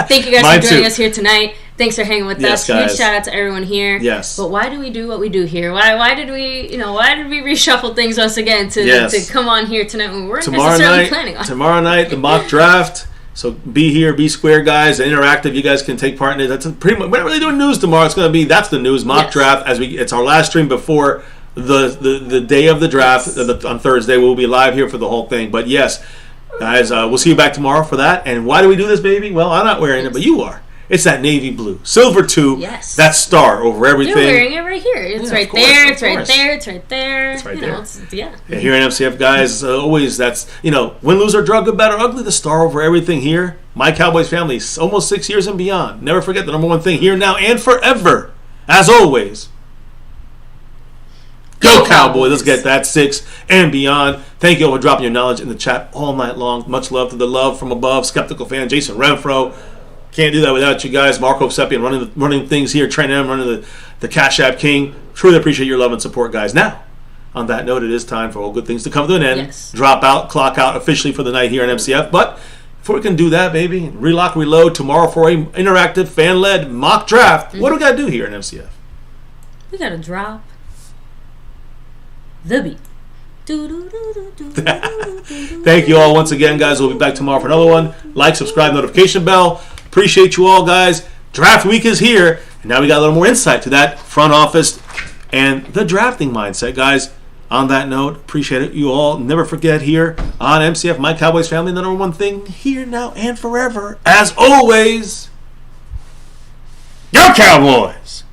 thank you guys for joining us here tonight. Thanks for hanging with us. Guys. Huge shout out to everyone here. Yes. But why do we do what we do here? Why did we reshuffle things once again to come on here tonight when we weren't necessarily planning on? Tomorrow night, the mock draft. So be here, be square, guys. Interactive. You guys can take part in it. That's pretty much. We're not really doing news tomorrow. It's going to be that's the news mock draft it's our last stream before the day of the draft on Thursday. We'll be live here for the whole thing. But yes, guys, we'll see you back tomorrow for that. And why do we do this, baby? Well, I'm not wearing it, but you are. It's that navy blue, silver too. Yes. That star over everything. You're wearing it right here. It's right there. It's right there. It's right there. It's right there. Yeah. Here in MCF, guys, always that's win, lose, or draw, good, bad, or ugly. The star over everything here. My Cowboys family, almost 6 years and beyond. Never forget the number one thing here, now, and forever. As always, go Cowboys. Let's get that 6 and beyond. Thank you all for dropping your knowledge in the chat all night long. Much love to the love from above. Skeptical fan Jason Renfro. Can't do that without you guys. Marco Seppian running things here. Trent M running the Cash App King. Truly appreciate your love and support, guys. Now, on that note, it is time for all good things to come to an end. Yes. Drop out, clock out officially for the night here on MCF. But before we can do that, baby, relock, reload tomorrow for an interactive, fan-led mock draft. What do we got to do here in MCF? We got to drop the beat. Thank you all once again, guys. We'll be back tomorrow for another one. Like, subscribe, notification bell. Appreciate you all, guys. Draft week is here. And now we got a little more insight to that front office and the drafting mindset, guys. On that note, appreciate it. You all never forget here on MCF, My Cowboys Family, the number one thing here, now, and forever. As always, go Cowboys!